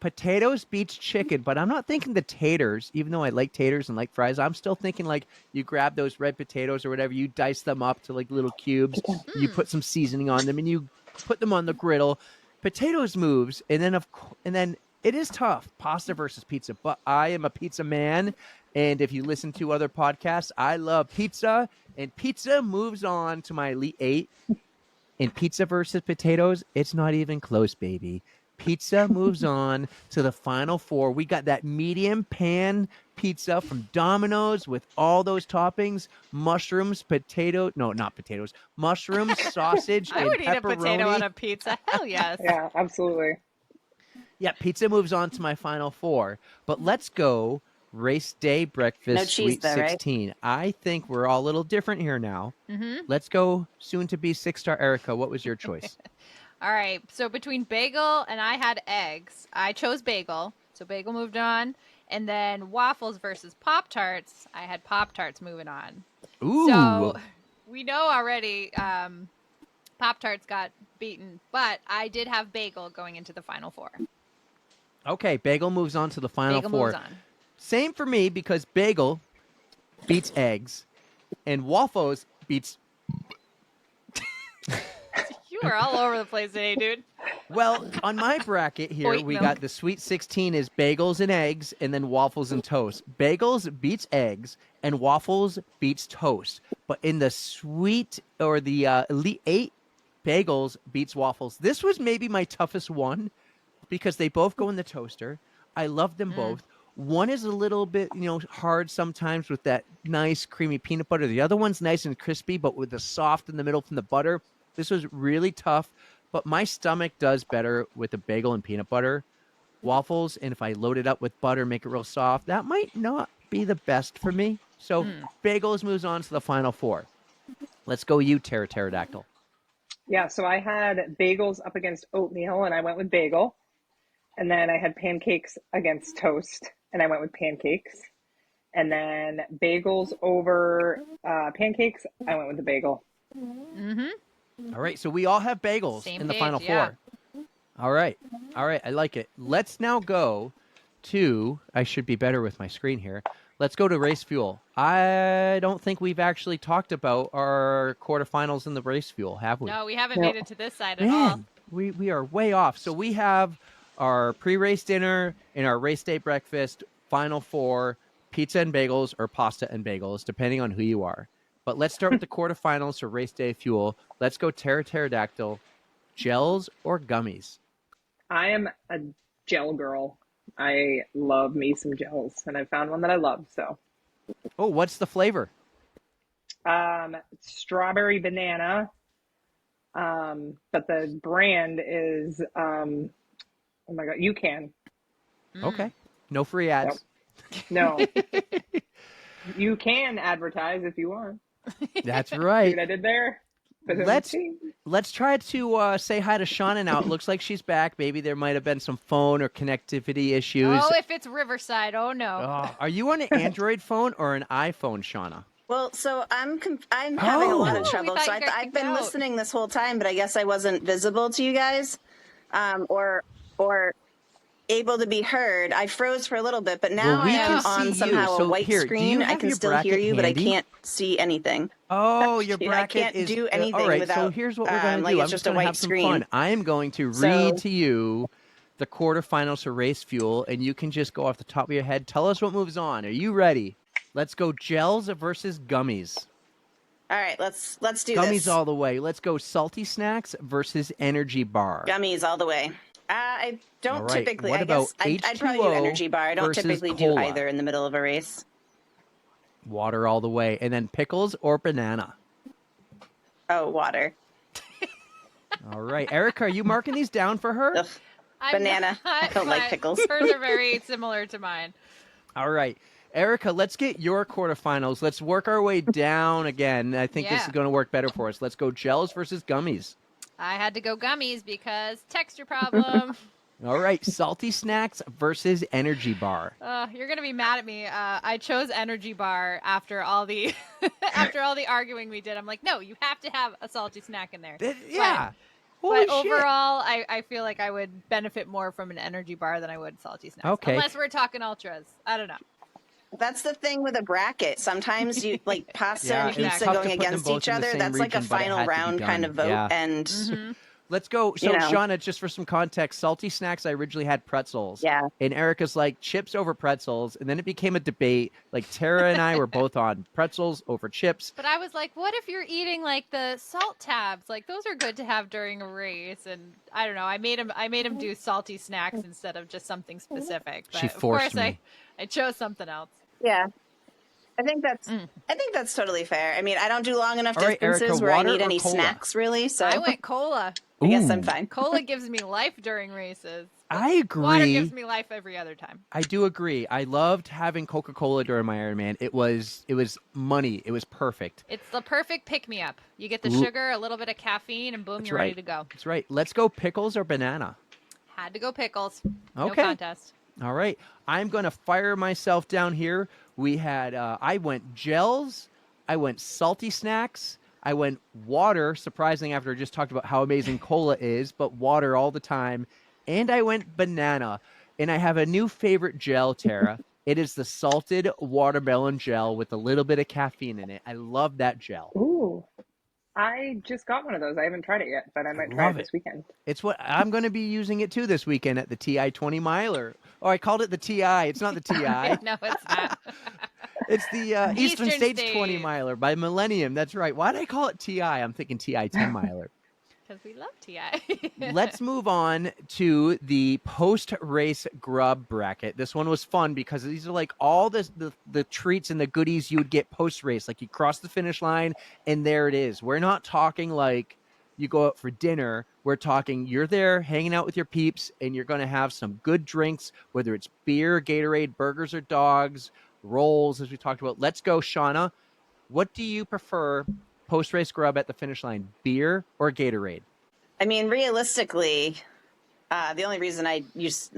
Potatoes beats chicken, but I'm not thinking the taters, even though I like taters and like fries. I'm still thinking like you grab those red potatoes or whatever, you dice them up to like little cubes, you put some seasoning on them, and you put them on the griddle. Potatoes moves, and then it is tough, pasta versus pizza. But I am a pizza man, and if you listen to other podcasts, I love pizza, and pizza moves on to my Elite 8. In pizza versus potatoes, it's not even close, baby. Pizza moves on to the final four. We got that medium pan pizza from Domino's with all those toppings, mushrooms, not potatoes, mushrooms, sausage, I and would eat a potato on pepperoni. a pizza. Hell yes. Yeah, absolutely. Yeah, pizza moves on to my final four. But let's go race day breakfast No cheese Sweet though, right? 16. I think we're all a little different here now. Mm-hmm. Let's go soon to be 6-star Erica. What was your choice? All right. So between bagel and I had eggs, I chose bagel. So bagel moved on. And then waffles versus Pop Tarts, I had Pop Tarts moving on. Ooh. So we know already Pop Tarts got beaten, but I did have bagel going into the final four. Okay, bagel moves on to the final Bagel four. moves on. Same for me because bagel beats eggs and waffles beats. You are all over the place today, dude. Well, on my bracket here, White we milk. got the Sweet 16 is bagels and eggs and then waffles and toast. Bagels beats eggs and waffles beats toast. But in the sweet or the Elite 8, bagels beats waffles. This was maybe my toughest one because they both go in the toaster. I love them both. One is a little bit, hard sometimes with that nice creamy peanut butter. The other one's nice and crispy, but with the soft in the middle from the butter. This was really tough, but my stomach does better with the bagel and peanut butter. Waffles, and if I load it up with butter, make it real soft, that might not be the best for me. So bagels moves on to the final four. Let's go you, Pterodactyl. Yeah, so I had bagels up against oatmeal, and I went with bagel. And then I had pancakes against toast, and I went with pancakes. And then bagels over pancakes, I went with the bagel. Mm-hmm. All right, so we all have bagels Same in the page, final yeah. four. All right, I like it. Let's now go to, I should be better with my screen here. Let's go to race fuel. I don't think we've actually talked about our quarterfinals in the race fuel, have we? No, we haven't No. made it to this side at all. Man, we are way off. So we have our pre-race dinner and our race day breakfast, final four, pizza and bagels or pasta and bagels, depending on who you are. But let's start with the quarterfinals for race day fuel. Let's go Pterodactyl. Gels or gummies? I am a gel girl. I love me some gels, and I found one that I love. So, Oh, what's the flavor? strawberry banana. But the brand is oh my god, you can. Okay. No free ads. No, you can advertise if you want. That's See right. what I did there? Put it on the Let's team. let's try to say hi to Shauna now. It looks like she's back. Maybe there might have been some phone or connectivity issues. Oh, if it's Riverside, oh no. Are you on an Android phone or an iPhone, Shauna? Well, so I'm having a lot of Oh, we trouble. thought So you got I've kicked been out. listening this whole time, but I guess I wasn't visible to you guys, or able to be heard. I froze for a little bit, but now Well, we I am can see on you. somehow So a white here, do screen. you I have can your still hear bracket you, but I handy? can't see anything. Oh, your I bracket can't is do anything all right. So without, here's what we're going to like do. it's I'm just just a going to have white some screen. fun. I am going to So- read to you the quarterfinals for race fuel, and you can just go off the top of your head. Tell us what moves on. Are you ready? Let's go. Gels versus gummies. All right, let's do Gummies this. all the way. Let's go salty snacks versus energy bar. Gummies all the way. I don't All right. typically. What I guess about I'd probably do H2O energy bar. I don't versus typically do cola? either in the middle of a race. Water all the way. And then pickles or banana? Oh, water. All right. Erica, are you marking these down for her? Ugh. Banana. I don't like pickles. Hers are very similar to mine. All right. Erica, let's get your quarterfinals. Let's work our way down again. I think this Yeah. is going to work better for us. Let's go gels versus gummies. I had to go gummies because texture problem. All right. Salty snacks versus energy bar. You're gonna be mad at me. I chose energy bar after all the after all the arguing we did. I'm like, no, you have to have a salty snack in there. Yeah. Holy But shit. overall, I feel like I would benefit more from an energy bar than I would salty snacks. Okay. Unless we're talking ultras. I don't know. That's the thing with a bracket. Sometimes you like pasta Yeah, and it was pizza tough to going put them against both each in the other. same That's like a region, but it final had to be round kind done. of vote. Yeah. And Let's go. So, You know. Shauna, just for some context, salty snacks, I originally had pretzels. yeah, And Erica's like, chips over pretzels. And then it became a debate. Like, Tara and I were both on pretzels over chips. But I was like, what if you're eating like the salt tabs? Like those are good to have during a race. And I don't know. I made him do salty snacks instead of just something specific. But She of forced course me. I chose something else. yeah. I think that's totally fair. I mean, I don't do long enough All right, distances Erica, where I water need or any cola? snacks, really. So I went cola. I guess I'm Ooh, fine. Cola gives me life during races. I agree. Water gives me life every other time. I do agree. I loved having Coca-Cola during my Ironman. It was money. It was perfect. It's the perfect pick-me-up. You get the Ooh. sugar, a little bit of caffeine, and boom, That's you're right. ready to go. That's right. Let's go pickles or banana. Had to go pickles. No Okay. contest. All right. I'm going to fire myself down here. We had, I went gels. I went salty snacks. I went water, surprising after I just talked about how amazing cola is, but water all the time. And I went banana. And I have a new favorite gel, Tara. It is the salted watermelon gel with a little bit of caffeine in it. I love that gel. Ooh. I just got one of those. I haven't tried it yet, but I might try love it this weekend. It's what I'm going to be using it too this weekend at the TI 20 miler. Oh, I called it the TI. It's not the TI. No, it's not. It's the Eastern Eastern States States. 20 miler by Millennium. That's right. Why did I call it TI? I'm thinking TI 10 miler. Because we love TI. Let's move on to the post-race grub bracket. This one was fun because these are like all the treats and the goodies you would get post-race. Like you cross the finish line and there it is. We're not talking like you go out for dinner. We're talking you're there hanging out with your peeps and you're going to have some good drinks, whether it's beer, Gatorade, burgers or dogs, rolls, as we talked about. Let's go, Shauna. What do you prefer post-race grub at the finish line, beer or Gatorade? I mean, realistically, the only reason I do That's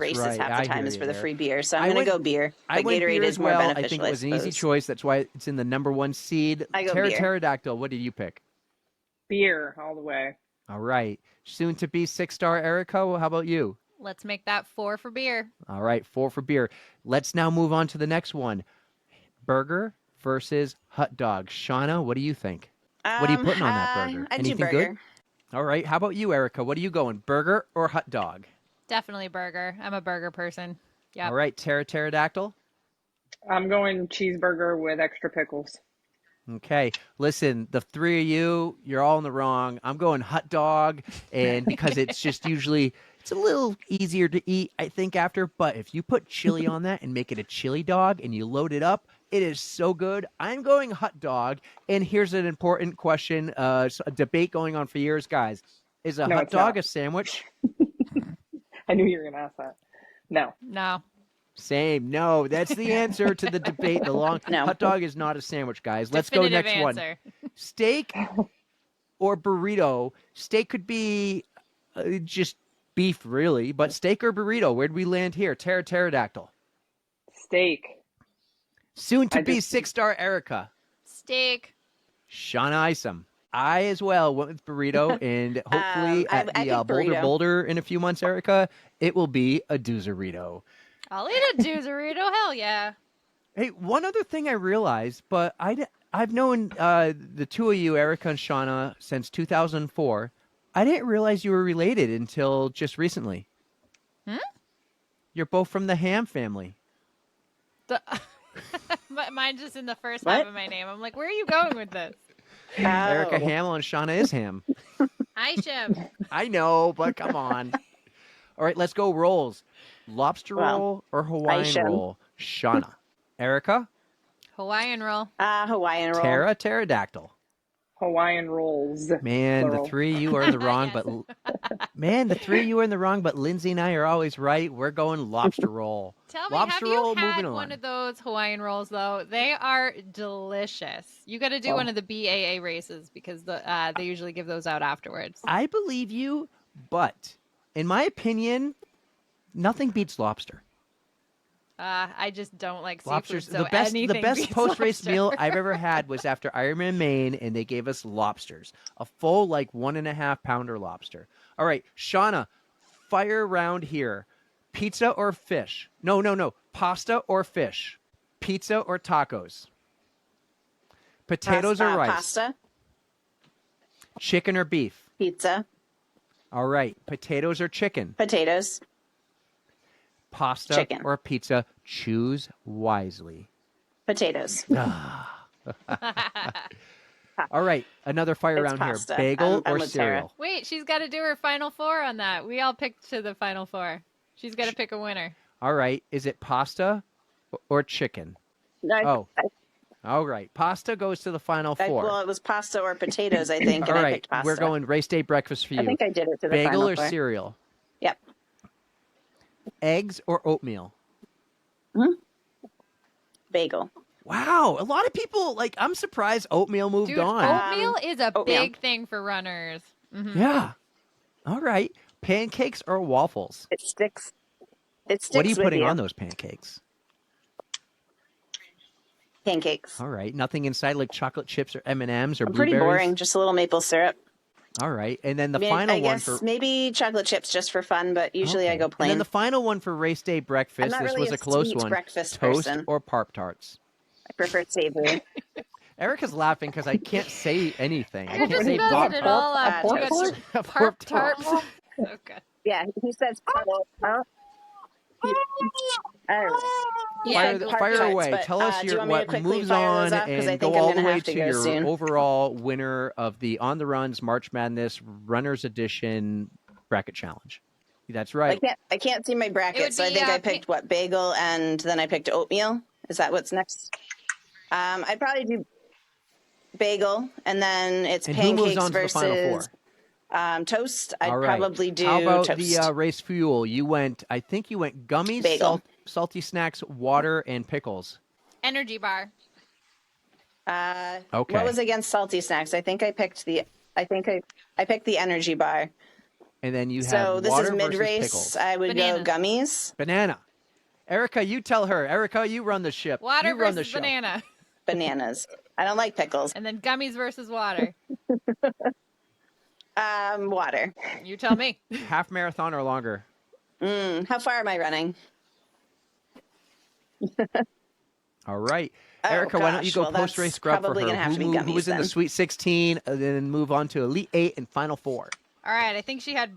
races right. half I the time hear is you for the there. free beer. So I I'm going went- to go beer. I But went Gatorade beer is as more well. beneficial. I think it was an easy suppose. choice. That's why it's in the number one seed. I go beer. Pterodactyl, what did you pick? Beer all the way. All right. Soon to be 6-star Erica. Well, how about you? Let's make that 4 for beer. All right, 4 for beer. Let's now move on to the next one. Burger versus hot dog. Shauna, what do you think? What are you putting on that burger? I'd do Anything burger. good? All right. How about you, Erica? What are you going? Burger or hot dog? Definitely burger. I'm a burger person. Yeah. All right. Pterodactyl. I'm going cheeseburger with extra pickles. Okay. Listen, the three of you, you're all in the wrong. I'm going hot dog, and because it's just usually it's a little easier to eat, I think, after. But if you put chili on that and make it a chili dog and you load it up, it is so good. I'm going hot dog, and here's an important question, a debate going on for years, guys. Is a No, hot it's dog not. a sandwich? I knew you were going to ask that. No. No. Same. No, that's the answer to the debate. The long No. hot dog is not a sandwich, guys. Let's go Definitive next one. answer. Steak or burrito? Steak could be just beef, really, but steak or burrito? Where'd we land here? Pterodactyl. Steak. Soon to I be just- 6-star Erica. Steak. Shauna Isom. I as well went with burrito, and hopefully I at the picked Boulder burrito. Boulder in a few months, Erica, it will be a doozerito. I'll eat a doozerito. Hell yeah. Hey, one other thing I realized, but I've known the two of you, Erica and Shauna, since 2004. I didn't realize you were related until just recently. Hmm? You're both from the Ham family. The- Mine's just in the first What? half of my name. I'm like, where are you going with this? Erica Oh. Hamill and Shauna is ham. Hi, Shim. I know, but come on. All right, let's go rolls. Lobster Well, roll or Hawaiian Shem. roll? Shauna. Erica? Hawaiian roll. Hawaiian roll. Tara? Pterodactyl. Hawaiian rolls. Man, Plural. the three you are in the wrong, Yes. but man, the three you are in the wrong, but Lindsay and I are always right. We're going lobster roll. Tell me, Lobster have you roll, had moving one on. of those Hawaiian rolls though? They are delicious. You got to do Oh. one of the BAA races because they usually give those out afterwards. I believe you, but in my opinion, nothing beats lobster. I just don't like seafood, Lobsters, so the anything best beats post-race lobster. meal I've ever had was after Ironman Maine, and they gave us lobsters, a full 1.5 pounder lobster. All right, Shauna, fire round here: pizza or fish? No, pasta or fish? Pizza or tacos? Potatoes or rice? Pasta. Chicken or beef? Pizza. All right, potatoes or chicken? Potatoes. Pasta Chicken. or pizza? Choose wisely. Potatoes. All right, another fire It's round pasta. here: bagel I'm or with Tara. cereal? Wait, she's got to do her final four on that. We all picked to the final four. She's got to pick a winner. All right, is it pasta or chicken? No, All right, pasta goes to the final four. well, it was pasta or potatoes, I think, All and I right, picked pasta. we're going race day breakfast for you. I think I did it to the Bagel final or four. cereal? Yep. Eggs or oatmeal? Bagel. Wow, a lot of people I'm surprised oatmeal moved Dude, on. oatmeal is a oatmeal. big thing for runners. Mhm. Yeah. All right, pancakes or waffles? It sticks. It sticks What are you with putting you. on those pancakes? Pancakes. All right, nothing inside like chocolate chips or M&Ms or Pretty blueberries. boring. Just a little maple syrup. All right, and then the I mean, final I one guess for maybe chocolate chips just for fun, but usually I Okay. go And plain. then the final one for race day breakfast. I'm not This really was a a close sweet one. breakfast Toast person. or Pop Tarts? I prefer savory. Erica's laughing because I can't say anything. I You're can't just say messing Pop it Tarts. all up. You got Toast. your Pop tarps. Okay. Yeah, he says. All right. Yeah, go Fire for it. away. But, Tell us do you want me what to quickly moves fire on those off? 'Cause I and think go I'm all gonna the way have to to go your soon. overall winner of the On the Runs March Madness Runners Edition Bracket Challenge. That's right. I can't see my It bracket, would so I be, think I picked bagel, and then I picked oatmeal. Is that what's next? I'd probably do bagel, and then it's And who moves pancakes on to the final four? versus toast. I'd All right. probably do How about toast. the race fuel? I think you went gummies, Bagel. salty snacks, water, and pickles. Energy bar. Okay. What was against salty snacks? I think I picked the. I picked the energy bar. And then you So have this water is mid versus race. pickles. I would Bananas. go gummies, Banana. Erica, you tell her. Erica, you run the ship. Water you run the versus show. banana. bananas. I don't like pickles. And then gummies versus water. Water. You tell me. Half marathon or longer? How far am I running? All right. Oh, Erica, why don't you gosh. go Well, post race that's scrub for probably her? gonna have to be Who gummies was in the then. Sweet 16, and then move on to Elite 8 and Final 4. All right, I think she had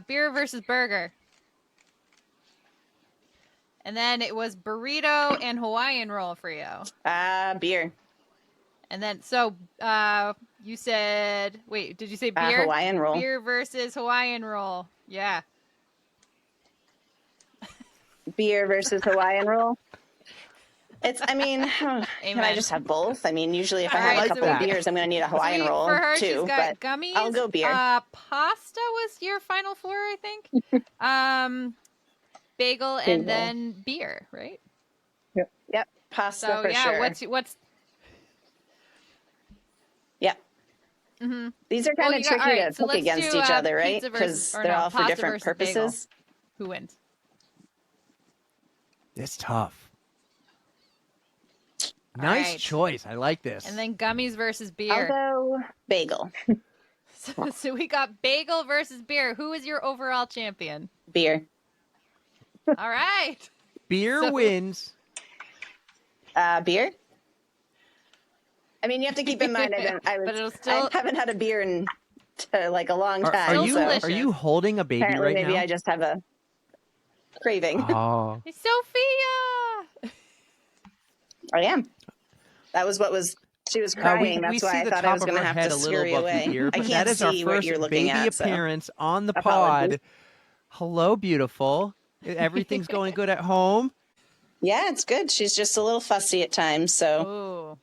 beer versus burger. And then it was burrito and Hawaiian roll for you. Beer. And then, so you said, wait, did you say beer? Hawaiian roll. Beer versus Hawaiian roll. Yeah. Beer versus Hawaiian roll. Can I Amen. just have both? I mean, usually if I All have right, a so couple of we- beers, I'm going to need a Hawaiian So roll for her, too. she's got but gummies. I'll go beer. Pasta was your final four, I think. Bagel and then beer, right? Yep, pasta So for yeah, sure. what's Yep. mm-hmm. These are kind Well, of you got- tricky all right, to so pick let's against do, each other, right? pizza versus- Because or they're no, all for pasta different versus bagel. purposes. Who wins? It's tough. All Nice right. choice. I like this. And then gummies versus I'll beer. go bagel. So we got bagel versus beer. Who is your overall champion? Beer. All right. Beer So- wins. Beer. I mean, you have to keep in mind But it'll still- I haven't had a beer in a long Are time. you so delicious. are you holding a baby apparently right maybe now? I just have a craving. Oh. Sophia. I am. That was what was. She was crying. We That's why see I the thought I top was of going to her have head to a little scurry above away. the ear, I but can't that is our see what first you're looking baby at. So appearance on the apologies. pod. Hello, beautiful. Everything's going good at home? Yeah, it's good. She's just a little fussy at times. So Ooh.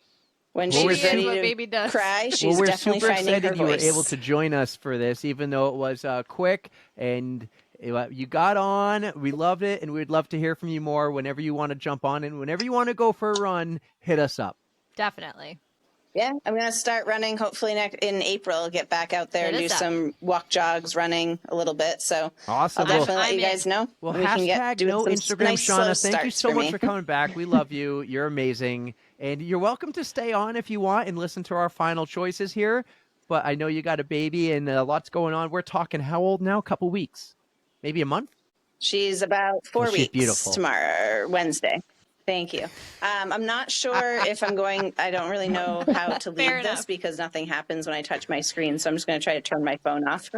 when Well, she's we're ready what to baby does. cry, Well, she's we're definitely super finding her excited you were voice. able to join us for this, even though it was quick and you got on. We loved it, and we'd love to hear from you more whenever you want to jump on, and whenever you want to go for a run, hit us up. Definitely. Yeah, I'm going to start running hopefully in April. Get back out there Hit and do us up. some walk jogs, running a little bit. So Awesome. I'll definitely let I'm you guys in. know. Well, and we can get hashtag doing no some Instagram, nice, slow Shauna. Thank you starts so for much me. for coming back. We love you. You're amazing. And you're welcome to stay on if you want and listen to our final choices here. But I know you got a baby and lots going on. We're talking how old now? A couple weeks? Maybe a month? She's about 4 Well, she's weeks beautiful. tomorrow, Wednesday. Thank you. I'm not sure if I'm going. I don't really know how to Fair leave this enough. because nothing happens when I touch my screen. So I'm just going to try to turn my phone off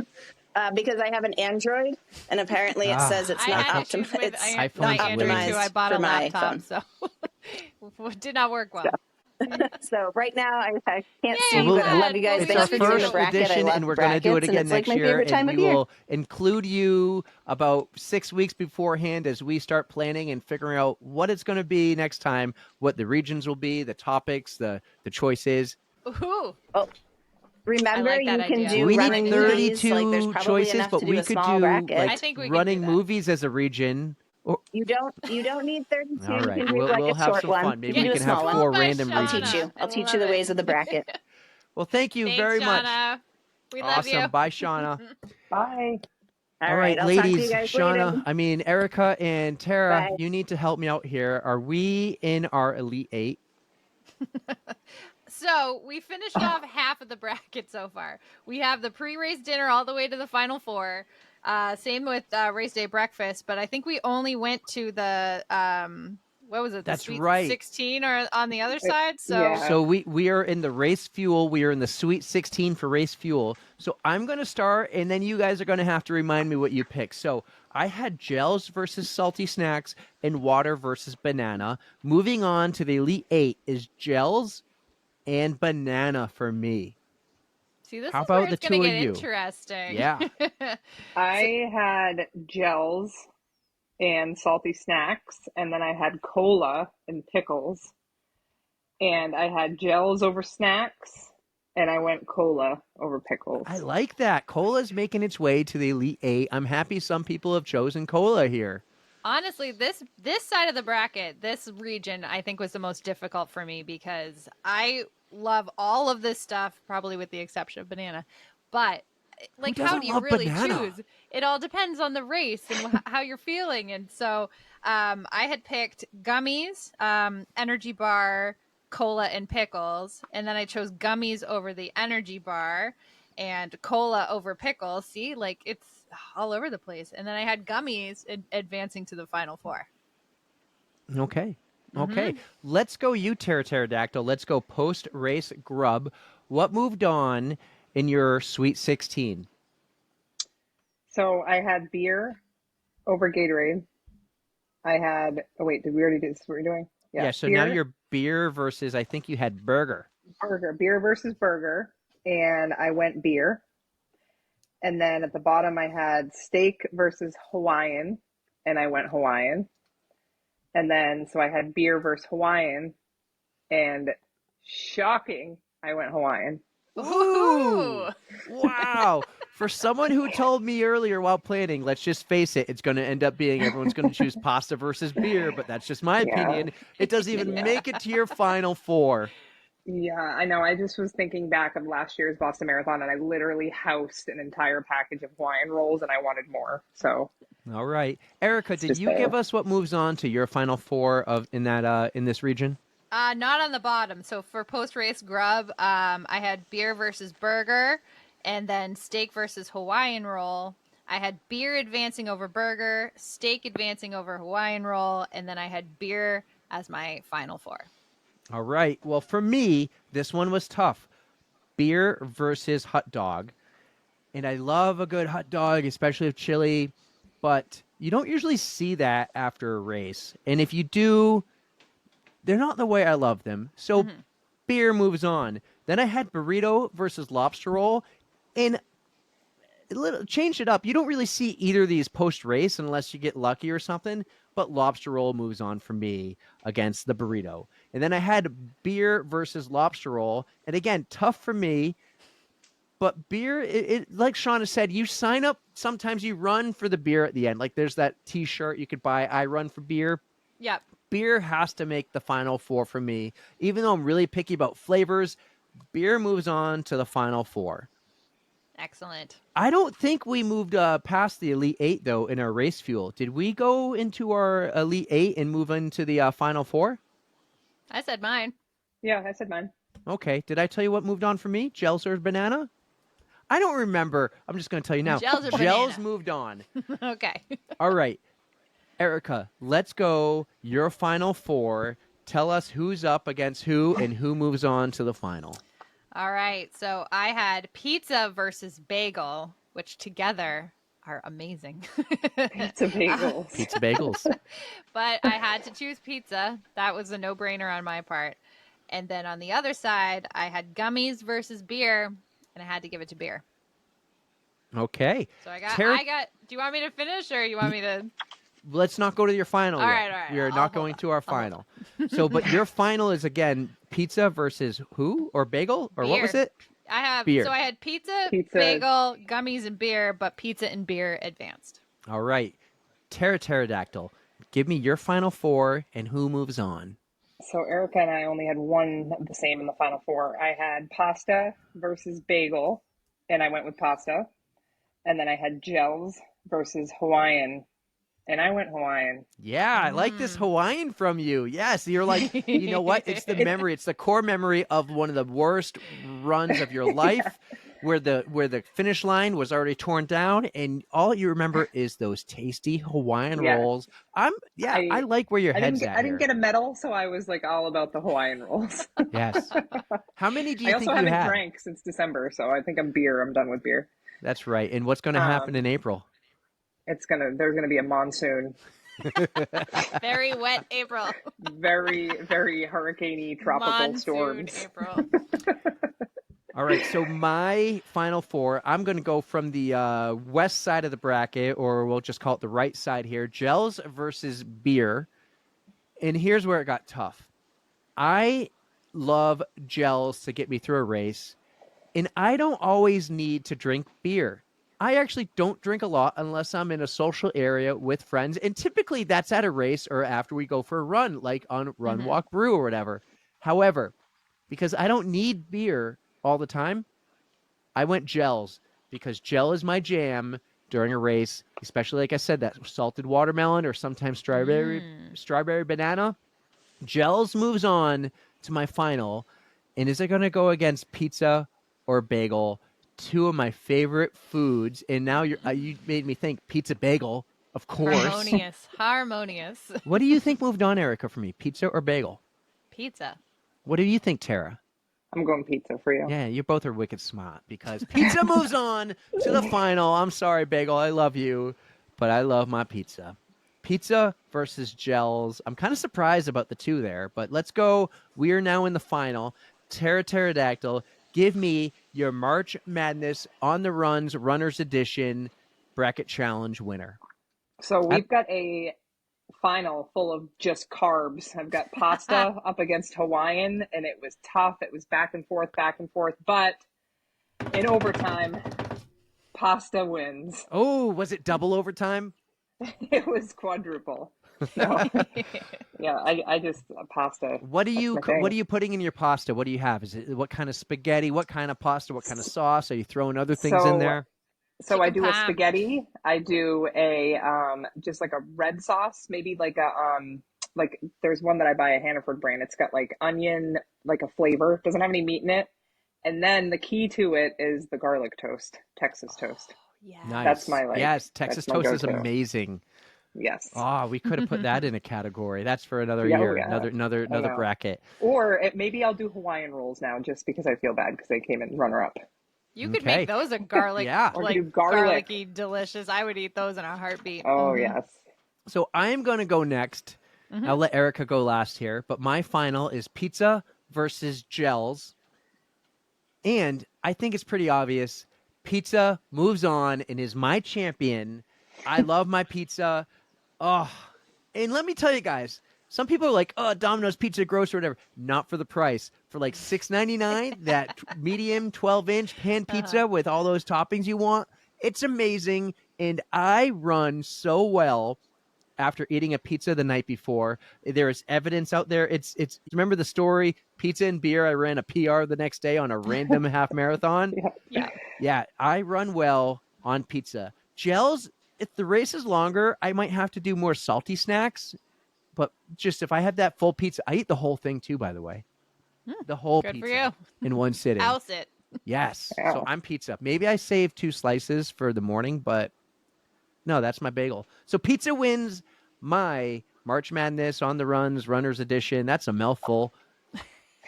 because I have an Android, and apparently it says it's I not had issues optimized. with It's iPhones my not are Android weird. too. I optimized bought for a my laptop, phone. so it did not work well. So right now I can't Yay, see, I'm Well, but I glad. love you guys. Well, we it's Thanks our love for you doing the first too. bracket. I edition, love and we're brackets, going to do it and again it's like next my year. favorite time And of we year. will include you about 6 weeks beforehand as we start planning and figuring out what it's going to be next time, what the regions will be, the topics, the choices. Ooh. Oh, remember, like that you can idea. do We need running Like it. movies. Like there's 32 probably choices, enough but to do we a could small do bracket. like I think we can do running that. movies as a region. Or, You don't need 32. all You right, can do like we'll a have short some one. fun. You Maybe can we do a can have small one. 4 By random I'll Shauna. teach you. regions. I I'll teach you love the it. ways of the bracket. Well, thank you Thanks, very much. Shauna. We love Awesome. you. Bye, Shauna. Bye. All right, I'll talk to you ladies, guys later. Erica and Tara, Bye. you need to help me out here. Are we in our Elite Eight? So we finished off half of the bracket so far. We have the pre-race dinner all the way to the final four. Same with race day breakfast, but I think we only went to the what was it? The That's Sweet right. 16 or on the other side. So Yeah. So we are in the race fuel. We are in the Sweet 16 for race fuel. So I'm going to start, and then you guys are going to have to remind me what you picked. So I had gels versus salty snacks and water versus banana. Moving on to the Elite Eight is gels and banana for me. see, this How is where about it's the going two to of get you? interesting. Yeah. I had gels and salty snacks, and then I had cola and pickles. And I had gels over snacks, and I went cola over pickles. I like that. Cola's making its way to the Elite Eight. I'm happy some people have chosen cola here. Honestly, this side of the bracket, this region, I think was the most difficult for me because I love all of this stuff, probably with the exception of banana. But like, how doesn't do you love really banana? choose? It all depends on the race and how you're feeling. And so, I had picked gummies, energy bar, cola, and pickles, and then I chose gummies over the energy bar and cola over pickles. See, like it's all over the place. And then I had gummies advancing to the final four. Okay. Mm-hmm. Okay. Let's go you, Pterodactyl. Let's go post-race grub. What moved on in your Sweet 16? So I had beer over Gatorade. I had, oh wait, did we already do this? What we're doing? Yeah, so now you're beer versus, I think you had burger. Beer versus burger. And I went beer. And then at the bottom, I had steak versus Hawaiian, and I went Hawaiian. And then, so I had beer versus Hawaiian, and shocking, I went Hawaiian. Ooh! Wow. For someone who told me earlier while planning, let's just face it, it's going to end up being everyone's going to choose pasta versus beer, but that's just my Yeah. opinion. It doesn't even Yeah. make it to your final four. Yeah, I know. I just was thinking back of last year's Boston Marathon, and I literally housed an entire package of Hawaiian rolls, and I wanted more. So All right. Erica, it's did just you there. give us what moves on to your final four of in this region? Not on the bottom. So for post race grub, I had beer versus burger, and then steak versus Hawaiian roll. I had beer advancing over burger, steak advancing over Hawaiian roll, and then I had beer as my final four. All right. Well, for me, this one was tough. Beer versus hot dog. And I love a good hot dog, especially with chili, but you don't usually see that after a race. And if you do, they're not the way I love them. So beer moves on. Then I had burrito versus lobster roll, and changed it up. You don't really see either of these post race unless you get lucky or something. But lobster roll moves on for me against the burrito. And then I had beer versus lobster roll, and again, tough for me. But beer, like Shauna said, you sign up. Sometimes you run for the beer at the end. Like there's that T-shirt you could buy. I run for beer. Yep. Beer has to make the final four for me. Even though I'm really picky about flavors, beer moves on to the final four. Excellent. I don't think we moved past the Elite Eight, though, in our race fuel. Did we go into our Elite Eight and move into the final four? I said mine. Yeah, I said mine. Okay. Did I tell you what moved on for me? Gels or banana? I don't remember. I'm just going to tell you now. Gels or Gels banana? moved on. Okay. All right. Erica, let's go. Your final four. Tell us who's up against who and who moves on to the final. All right. So I had pizza versus bagel, which together are amazing. Pizza bagels. Pizza bagels. But I had to choose pizza. That was a no-brainer on my part. And then on the other side, I had gummies versus beer, and I had to give it to beer. Okay. So I got. Do you want me to finish, or you want me to? Let's not go to your final All yet. right, all right. We're I'll not hold going on. to our final. So, but your final is, again, pizza versus who? Or bagel? Or what was Beer. it? I have. Beer. So I had pizza, Pizza. bagel, gummies, and beer, but pizza and beer advanced. All right. Pterodactyl, give me your final four and who moves on. So Erica and I only had one of the same in the final four. I had pasta versus bagel, and I went with pasta. And then I had gels versus Hawaiian, and I went Hawaiian. Yeah, I like this Hawaiian from you. Yes, you're like, you know what? It's the memory. It's the core memory of one of the worst runs of your life, where the finish line was already torn down, and all you remember is those tasty Hawaiian Yeah. rolls. I like where your head's at I didn't here. get a medal, so I was like all about the Hawaiian rolls. Yes. How many do I you also think you haven't had? drank since December, so I think I'm beer. I'm done with beer. That's right. And what's going to happen in April? There's gonna be a monsoon. Very wet April. Very, very hurricaney tropical Monsoon storms. April. All right, so my final four, I'm going to go from the west side of the bracket, or we'll just call it the right side here, gels versus beer. And here's where it got tough. I love gels to get me through a race, and I don't always need to drink beer. I actually don't drink a lot unless I'm in a social area with friends, and typically that's at a race or after we go for a run, like on Run, Walk, Brew or whatever. However, because I don't need beer all the time, I went gels because gel is my jam during a race, especially like I said, that salted watermelon or sometimes strawberry banana. Gels moves on to my final, and is it going to go against pizza or bagel? Two of my favorite foods, and now you made me think pizza bagel, of course. Harmonious. What do you think moved on, Erica, for me, pizza or bagel? Pizza. What do you think, Tara? I'm going pizza for you. Yeah, you both are wicked smart because pizza moves on to the final. I'm sorry, bagel, I love you, but I love my pizza. Pizza versus gels. I'm kind of surprised about the two there, but let's go. We are now in the final. Pterodactyl, give me your March Madness on the Runs Runners Edition bracket challenge winner. So we've got a final full of just carbs. I've got pasta up against Hawaiian, and it was tough. It was back and forth, but in overtime, pasta wins. Oh, was it double overtime? It was quadruple. So, yeah, I just pasta. What are you That's my thing. What are you putting in your pasta? What do you have? Is it what kind of spaghetti? What kind of pasta? What kind of sauce? Are you throwing other things in there? So I Chicken do a parm. spaghetti. I do a just like a red sauce, maybe like a like there's one that I buy, a Hannaford brand. It's got like onion, like a flavor. Doesn't have any meat in it. And then the key to it is the garlic toast, Texas toast. Yeah. Nice. That's my, like, yes, Texas that's my toast is go-to. amazing. Yes. Oh, we could have put that in a category. That's for another Yeah, year, yeah. another know. bracket. Or maybe I'll do Hawaiian rolls now, just because I feel bad because they came in runner up. You could Okay. make those a garlic, Yeah. Or like do garlic. garlicky delicious. I would eat those in a heartbeat. Oh yes. So I'm going to go next. I'll let Erica go last here, but my final is pizza versus gels. And I think it's pretty obvious. Pizza moves on and is my champion. I love my pizza. Oh, and let me tell you guys, some people are like, "Oh, Domino's pizza gross or whatever." Not for the price. For like $6.99, that medium 12-inch pan pizza with all those toppings you want, it's amazing. And I run so well after eating a pizza the night before. There is evidence out there. It's remember the story, pizza and beer. I ran a PR the next day on a random half marathon. Yeah, I run well on pizza. Gels, if the race is longer, I might have to do more salty snacks. But just if I have that full pizza, I eat the whole thing too, by the way. The whole Good for pizza you. in one sitting. House it. Yes. Yeah. So I'm pizza. Maybe I save 2 slices for the morning, but no, that's my bagel. So pizza wins my March Madness on the runs, runners edition. That's a mouthful.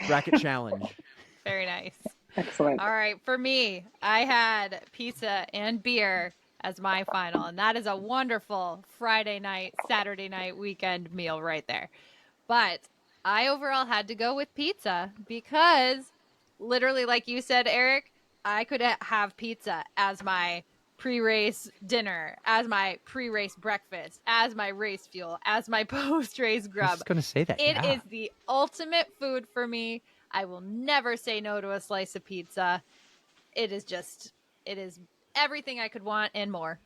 Bracket challenge. Very nice. Excellent. All right, for me, I had pizza and beer as my final, and that is a wonderful Friday night, Saturday night, weekend meal right there. But I overall had to go with pizza because, literally, like you said, Eric, I could have pizza as my pre-race dinner, as my pre-race breakfast, as my race fuel, as my post-race I was grub. just going to say that. It yeah. is the ultimate food for me. I will never say no to a slice of pizza. It is everything I could want and more.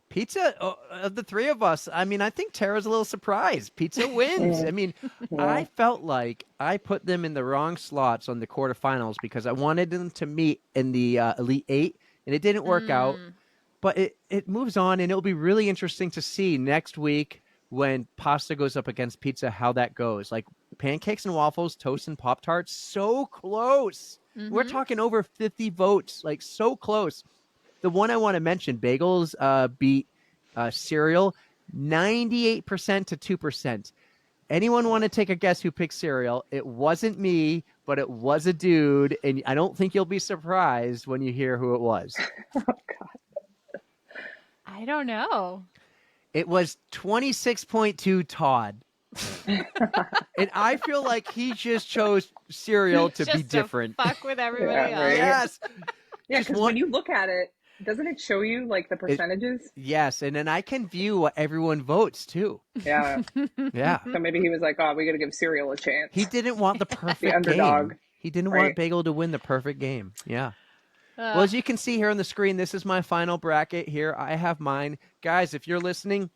Pizza, of the three of us, I mean, I think Tara's a little surprised. Pizza wins. I mean, I felt like I put them in the wrong slots on the quarterfinals because I wanted them to meet in the Elite Eight, and it didn't work out. But it moves on, and it'll be really interesting to see next week when pasta goes up against pizza, how that goes. Like pancakes and waffles, toast and Pop-Tarts, so close. We're talking over 50 votes, like so close. The one I want to mention, bagels beat cereal 98% to 2%. Anyone want to take a guess who picked cereal? It wasn't me, but it was a dude, and I don't think you'll be surprised when you hear who it was. Oh, God. I don't know. It was 26.2 Todd. And I feel like he just chose cereal to Just be different. To fuck with everybody Yeah, else. right. Yes. Yeah, Just because one- when you look at it, doesn't it show you like the percentages? Yes, and then I can view what everyone votes too. Yeah. Yeah. So maybe he was like, "Oh, we got to give cereal a chance." He didn't want the perfect underdog. game. He didn't Right. want Bagel to win the perfect game. Yeah. Well, as you can see here on the screen, this is my final bracket here. I have mine. Guys, if you're listening,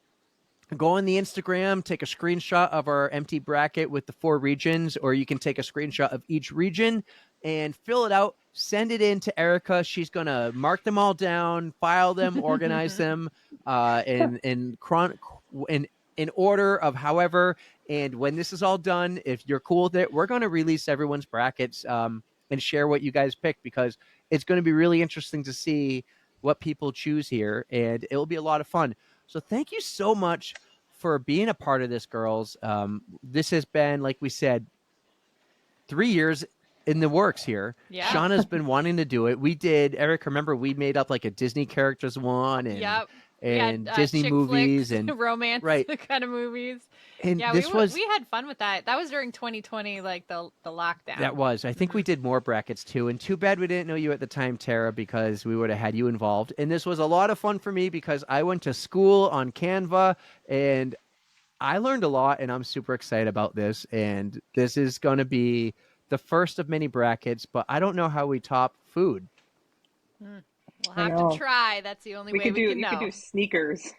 go on the Instagram, take a screenshot of our empty bracket with the 4 regions, or you can take a screenshot of each region and fill it out. Send it in to Erica. She's going to mark them all down, file them, organize them in order of however. And when this is all done, if you're cool with it, we're going to release everyone's brackets and share what you guys pick, because it's going to be really interesting to see what people choose here, and it will be a lot of fun. So thank you so much for being a part of this, girls. This has been, like we said, 3 years in the works here. Yeah. Shauna's been wanting to do it. We did, Eric, remember we made up like a Disney characters one and Yep. and had, Disney chick movies flicks, and romance right. kind of movies. And Yeah, this we had fun with that. That was during 2020, like the lockdown. That was. I think we did more brackets too. And too bad we didn't know you at the time, Tara, because we would have had you involved. And this was a lot of fun for me because I went to school on Canva and I learned a lot, and I'm super excited about this. And this is going to be the first of many brackets, but I don't know how we top food. We'll I have know. to try. That's the only way we can You know. could do sneakers.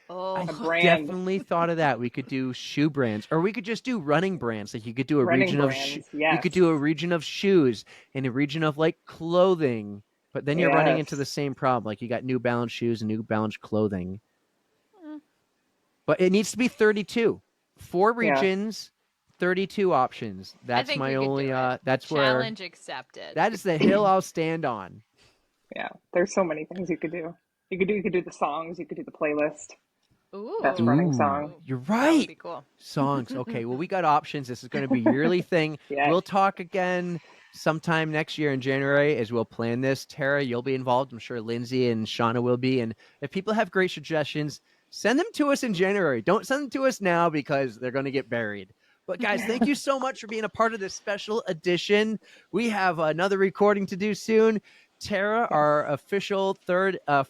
Oh, I A brand. definitely thought of that. We could do shoe brands, or we could just do running brands. Like you could do a Running region of brands, you yes. could do a region of shoes and a region of like clothing. But then you're running into Yes. the same problem. Like you got New Balance shoes and New Balance clothing. But it needs to be 32. 4 Yeah. regions, 32 options. I That's think my we could only do it. that's where Challenge accepted. that is the hill I'll stand on. Yeah, there's so many things you could do. You could do the songs. You could do the playlist. Ooh, Best running song. You're That would right. be cool. Songs. Okay, well, we got options. This is going to be a yearly thing. Yes. We'll talk again sometime next year in January as we'll plan this. Tara, you'll be involved. I'm sure Lindsay and Shauna will be. And if people have great suggestions, send them to us in January. Don't send them to us now because they're going to get buried. But guys, thank you so much for being a part of this special edition. We have another recording to do soon. Tara, our official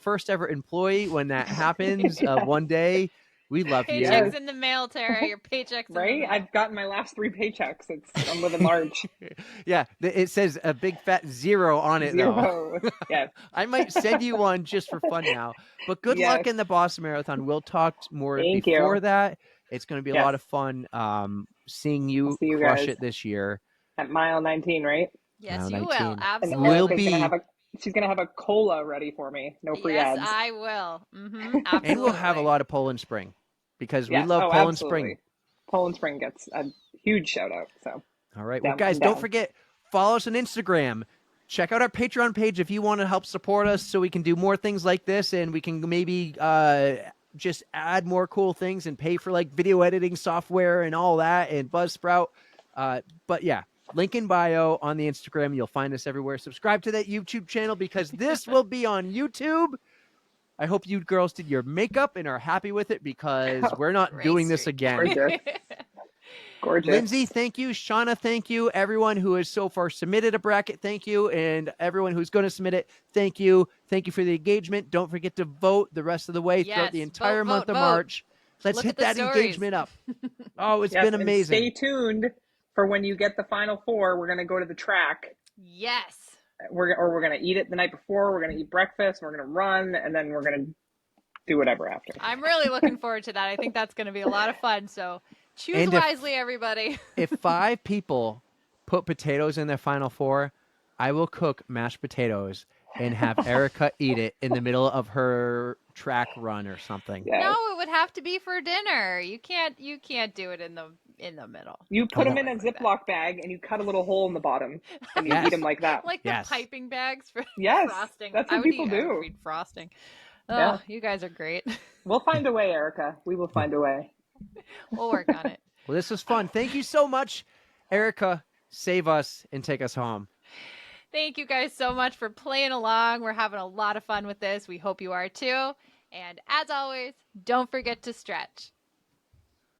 first ever employee, when that happens one day, we love you. Paychecks in the mail, Tara. Your paychecks in the Right? mail. I've gotten my last 3 paychecks. I'm living large. Yeah, it says a big fat 0 on it, though. 0. Yes. I might send you one just for fun now. But good luck in the Boston Marathon. We'll talk more Thank before you. that. It's going to be a lot of fun seeing you see you crush guys it this year. At mile 19, right? Yes, Mile you 19. will. And Absolutely. We'll Erica's be. she's gonna have a cola ready for me. No free Yes, ads. I will. Absolutely. And we'll have a lot of Poland Spring because we Yes. love Oh, Poland absolutely. Spring. Poland Spring gets a huge shout out. So, all right. Well, guys, don't forget, follow us on Instagram. Check out our Patreon page if you want to help support us so we can do more things like this and we can maybe just add more cool things and pay for like video editing software and all that and Buzzsprout. But yeah, link in bio on the Instagram. You'll find us everywhere. Subscribe to that YouTube channel because this will be on YouTube. I hope you girls did your makeup and are happy with it because we're not doing this again. Gorgeous. Gorgeous. Lindsay, thank you. Shauna, thank you. Everyone who has so far submitted a bracket, thank you. And everyone who's going to submit it, thank you. Thank you for the engagement. Don't forget to vote the rest of the way throughout the entire month of March. Let's hit that engagement up. Oh, it's been amazing. And stay tuned for when you get the final 4. We're going to go to the track. Yes. We're going to eat it the night before. We're going to eat breakfast. We're going to run. And then we're going to do whatever after. I'm really looking forward to that. I think that's going to be a lot of fun. So choose wisely, everybody. If 5 people put potatoes in their final 4, I will cook mashed potatoes and have Erica eat it in the middle of her track run or something. Yes. No, it would have to be for dinner. You can't do it in the middle. You put them in a Ziploc bag and you cut a little hole in the bottom and you eat them like that. Like the piping bags for frosting. That's what people do. I would eat frosting. Oh, Yeah. You guys are great. We'll find a way, Erica. We will find a way. We'll work on it. Well, this was fun. Thank you so much, Erica. Save us and take us home. Thank you guys so much for playing along. We're having a lot of fun with this. We hope you are too. And as always, don't forget to stretch.